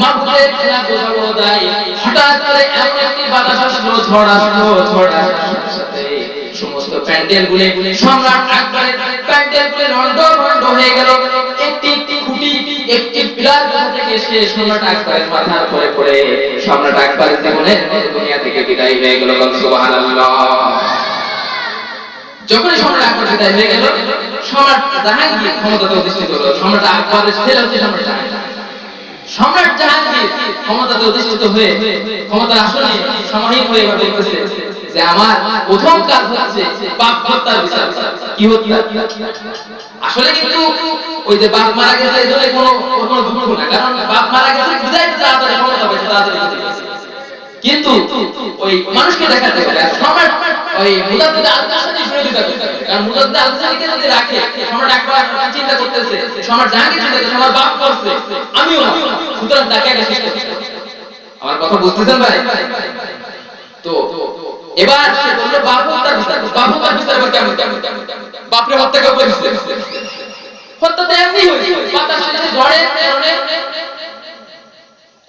[SPEAKER 3] মাহবুবের খেলা বোঝা বড় দায়। হঠাৎ করে এমন একটি বাতাস আসলো, ঝড় আসলো, ঝড় আসার সাথে সমস্ত প্যান্ডেলগুলো, সম্রাট আকবরের প্যান্ডেলগুলো রন্ড হয়ে গেল। একটি খুঁটি, একটি পিলার থেকে এসে সম্রাট আকবরের মাথার উপরে পড়ে সম্রাট আকবরের জীবনের দুনিয়া থেকে বিদায় হয়ে গেল। সুবহানাল্লাহ। যখন সম্রাট আকবর বিদায় হয়ে গেল, সম্রাট জাহাঙ্গীর ক্ষমতাতে অধিষ্ঠিত হলো। সম্রাট আকবরের ছেলে হচ্ছে সম্রাট জাহাঙ্গীর। সম্রাট জাহাঙ্গীর ক্ষমতাতে অধিষ্ঠিত হয়ে ক্ষমতার আসনে সমাহিত হয়ে বলতেছে যে আমার প্রথম কাজ হচ্ছে পাপ হত্যার বিচার। কি হত্যা? আসলে কিন্তু ওই যে বাপ মারা গেছে এজন্য কোনো দুঃখ না, কারণ বাপ মারা গেছে বিদায় তাড়াতাড়ি ক্ষমতা পেয়েছে, তাড়াতাড়ি কিন্তু ওই মানুষকে দেখাতে হবে। সম্রাট ওই মুজাদ্দিদ আল-হাসানী বিরোধিতা করতে হবে, কারণ মুজাদ্দিদ আল-হাসানীকে যদি রাখে সম্রাট আকবর চিন্তা করতেছে, সম্রাট জাহাঙ্গীর চিন্তা করতেছে আমার বাপ করছে আমিও না, সুতরাং তাকে আগে শেষ করতে হবে। আমার কথা বুঝতেছেন ভাই? তো এবার সে বলল বাপ হত্যার বিচার। বাপ হত্যার বিচার কেমন? বাপরে হত্যা কেউ করেছে? হত্যা তো এমনি হয়েছে, বাতাস এসে ঝড়ের কারণে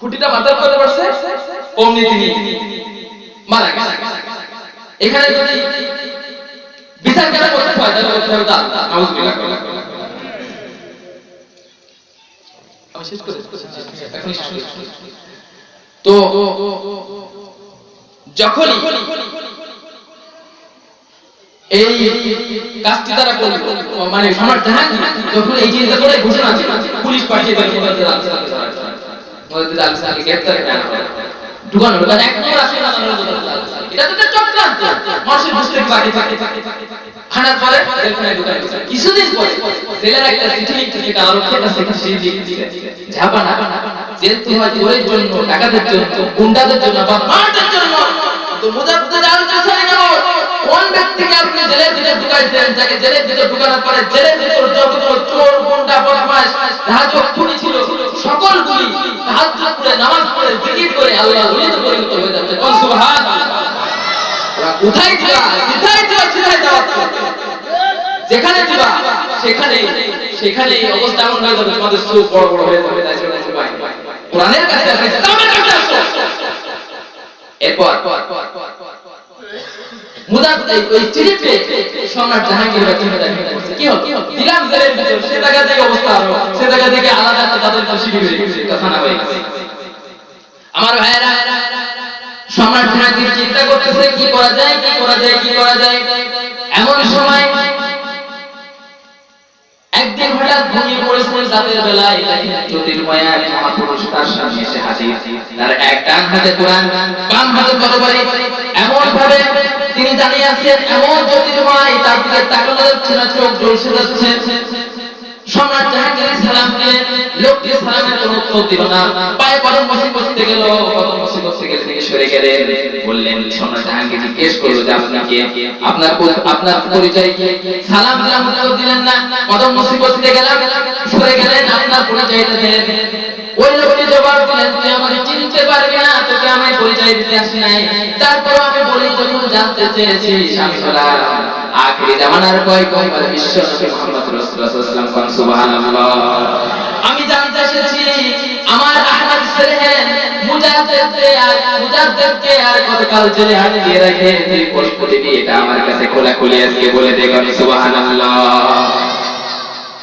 [SPEAKER 3] খুঁটিটা মাথার উপরে পড়ছে, অমনি তিনি মারা গেছে। এখানে যদি বিচার কেন করতে হয় তাহলে করতে হবে আল্লাহ। নাউযুবিল্লাহ। আমি শেষ করে এখন তো যখনই এই কাজটি তারা করল, মানে সম্রাট জাহাঙ্গীর যখন এই চিন্তা করে ঘোষণা দিল, পুলিশ পাঠিয়ে দিল মুজাদ্দিদ আল-হাসানীকে গ্রেফতার করা হলো, ঢুকানো হলো। এক নম্বর আসলে না এটা তো একটা চক্রান্ত, মানুষের বুঝতে বাকি খানার পরে জেলখানায় ঢুকানো হলো। কিছুদিন পরে জেলের একটা চিঠি লিখতে যেটা আরক্ষীর কাছে চিঠি লিখতে ঝাপানা জেল তোমার চোরের জন্য, ডাকাতের জন্য, গুন্ডাদের জন্য বা মারদের জন্য। তো মুজাদ্দিদ আল-হাসানী নামক কোন ব্যক্তিকে আপনি জেলের ভিতরে ঢুকাইছেন, যাকে জেলের ভিতরে ঢুকানোর পরে জেলের ভিতর যত চোর, গুন্ডা, বদমাশ, রাজক, খুনি ছিল সকলগুলি তাহাজ্জুদ করে, নামাজ পড়ে, জিকির করে আল্লাহর ওলিতে পরিণত হয়ে যাচ্ছে। সুবহানাল্লাহ। ওরা কোথায় দিবা, কোথায় যাওয়া, যেখানে দিবা সেখানে অবস্থা এমন হয়ে যাবে তোমাদের চোখ বড় বড় হয়ে যাবে। তাই জন্য ভাই কোরআনের কাছে আসো, ইসলামের কাছে আসো। এরপর মুজাদ্দিদ ওই চিঠিতে সম্রাট জাহাঙ্গীরের চিন্তা করছে কি হলো, দিলাম জেলের ভিতর, সে জায়গা থেকে অবস্থা হলো, সে জায়গা থেকে আলাদা একটা তাদের শিবির হয়ে গেছে, থানা হয়ে গেছে। আমার ভাইয়েরা, সম্রাট জাহাঙ্গীর চিন্তা করতেছে কি করা যায়। এমন সময় একদিন হঠাৎ ঘুমিয়ে পড়েছিলেন রাতের বেলায়, জ্যোতির্ময় এক মহাপুরুষ তার সামনে এসে হাজির। তার এক ডান হাতে কোরআন, বাম হাতে তরবারি, এমন ভাবে তিনি দাঁড়িয়ে আছেন, এমন জ্যোতির্ময়, তার দিকে তাকানো যাচ্ছে না, চোখ জ্বলসে যাচ্ছে। সম্রাট জাহাঙ্গীর সালাম দিলেন, লোকটি সালামের কোনো উত্তর দিল না, পায়ে কদম বসে করতে গেল, কদম বসে করতে গেলে তিনি সরে গেলেন। বললেন, সম্রাট জাহাঙ্গীর জিজ্ঞেস করলো যে আপনি কে, আপনার পরিচয় কি? সালাম দিলাম, উত্তর দিলেন না, কদম বসে করতে গেলাম, সরে গেলেন, আপনার পরিচয়টা দিলেন। ওই লোকটি জবাব দিলেন, তুই আমাকে চিনতে পারবি না, তোকে আমি পরিচয় দিতে আসি নাই। তারপর আমি বলি, যখন জানতে চেয়েছিস আমি হলাম আখিরি জামানার পয়গম্বর বিশ্বনবী মুহাম্মদ রাসূলুল্লাহ
[SPEAKER 2] রাসূলুল্লাহ কোন সুবহানাল্লাহ।
[SPEAKER 3] আমি জানতে এসেছি আমার আহমদ সেরেন মুজাদ্দেদকে আর কতকাল জেলে হারিয়ে রেখে যে পরিস্থিতি এটা আমার কাছে খোলাখুলি আজকে বলে দেখুন সুবহানাল্লাহ।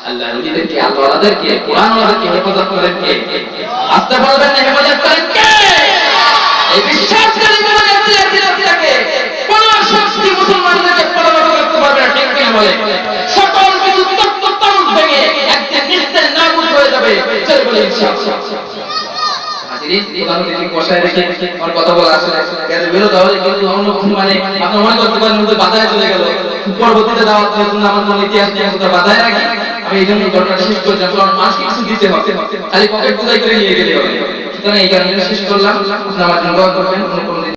[SPEAKER 3] আল্লাহ নবীদেরকে আল্লাহদেরকে কোরআনওয়ালাদেরকে হেফাজত করেন কে? আস্তে বলবেন না হেফাজত করেন কে? এই বিশ্বাস করে মুজাদ্দেদকে কোন শক্তি মুসলমানদেরকে পরাভূত করতে পারবে না, ঠিক কিনা বলে? সকল কিছু তত্ত্ব ভেঙে একদিন নিস্তেজ নাবুদ হয়ে যাবে, চল বলে ইনশাআল্লাহ। হাজিরিন, কোরআন থেকে বসায় রেখে আমার কথা বলা আসলে এর বিরোধ হয়, কিন্তু অন্য মানে আপনি মনে করতে পারেন মধ্যে বাধায় চলে গেল, পরবর্তীতে দাওয়াত দিয়েছেন আমার কোন ইতিহাস নিয়ে কথা বাধায় রাখি। আমি এই জন্য ঘটনাটা শেষ করলাম, কারণ মানুষকে কিছু দিতে হবে, খালি পকেট পূজাই করে নিয়ে গেলে হবে। সুতরাং এই কারণে শেষ করলাম। আমার জন্য দোয়া করবেন, অন্য কোনো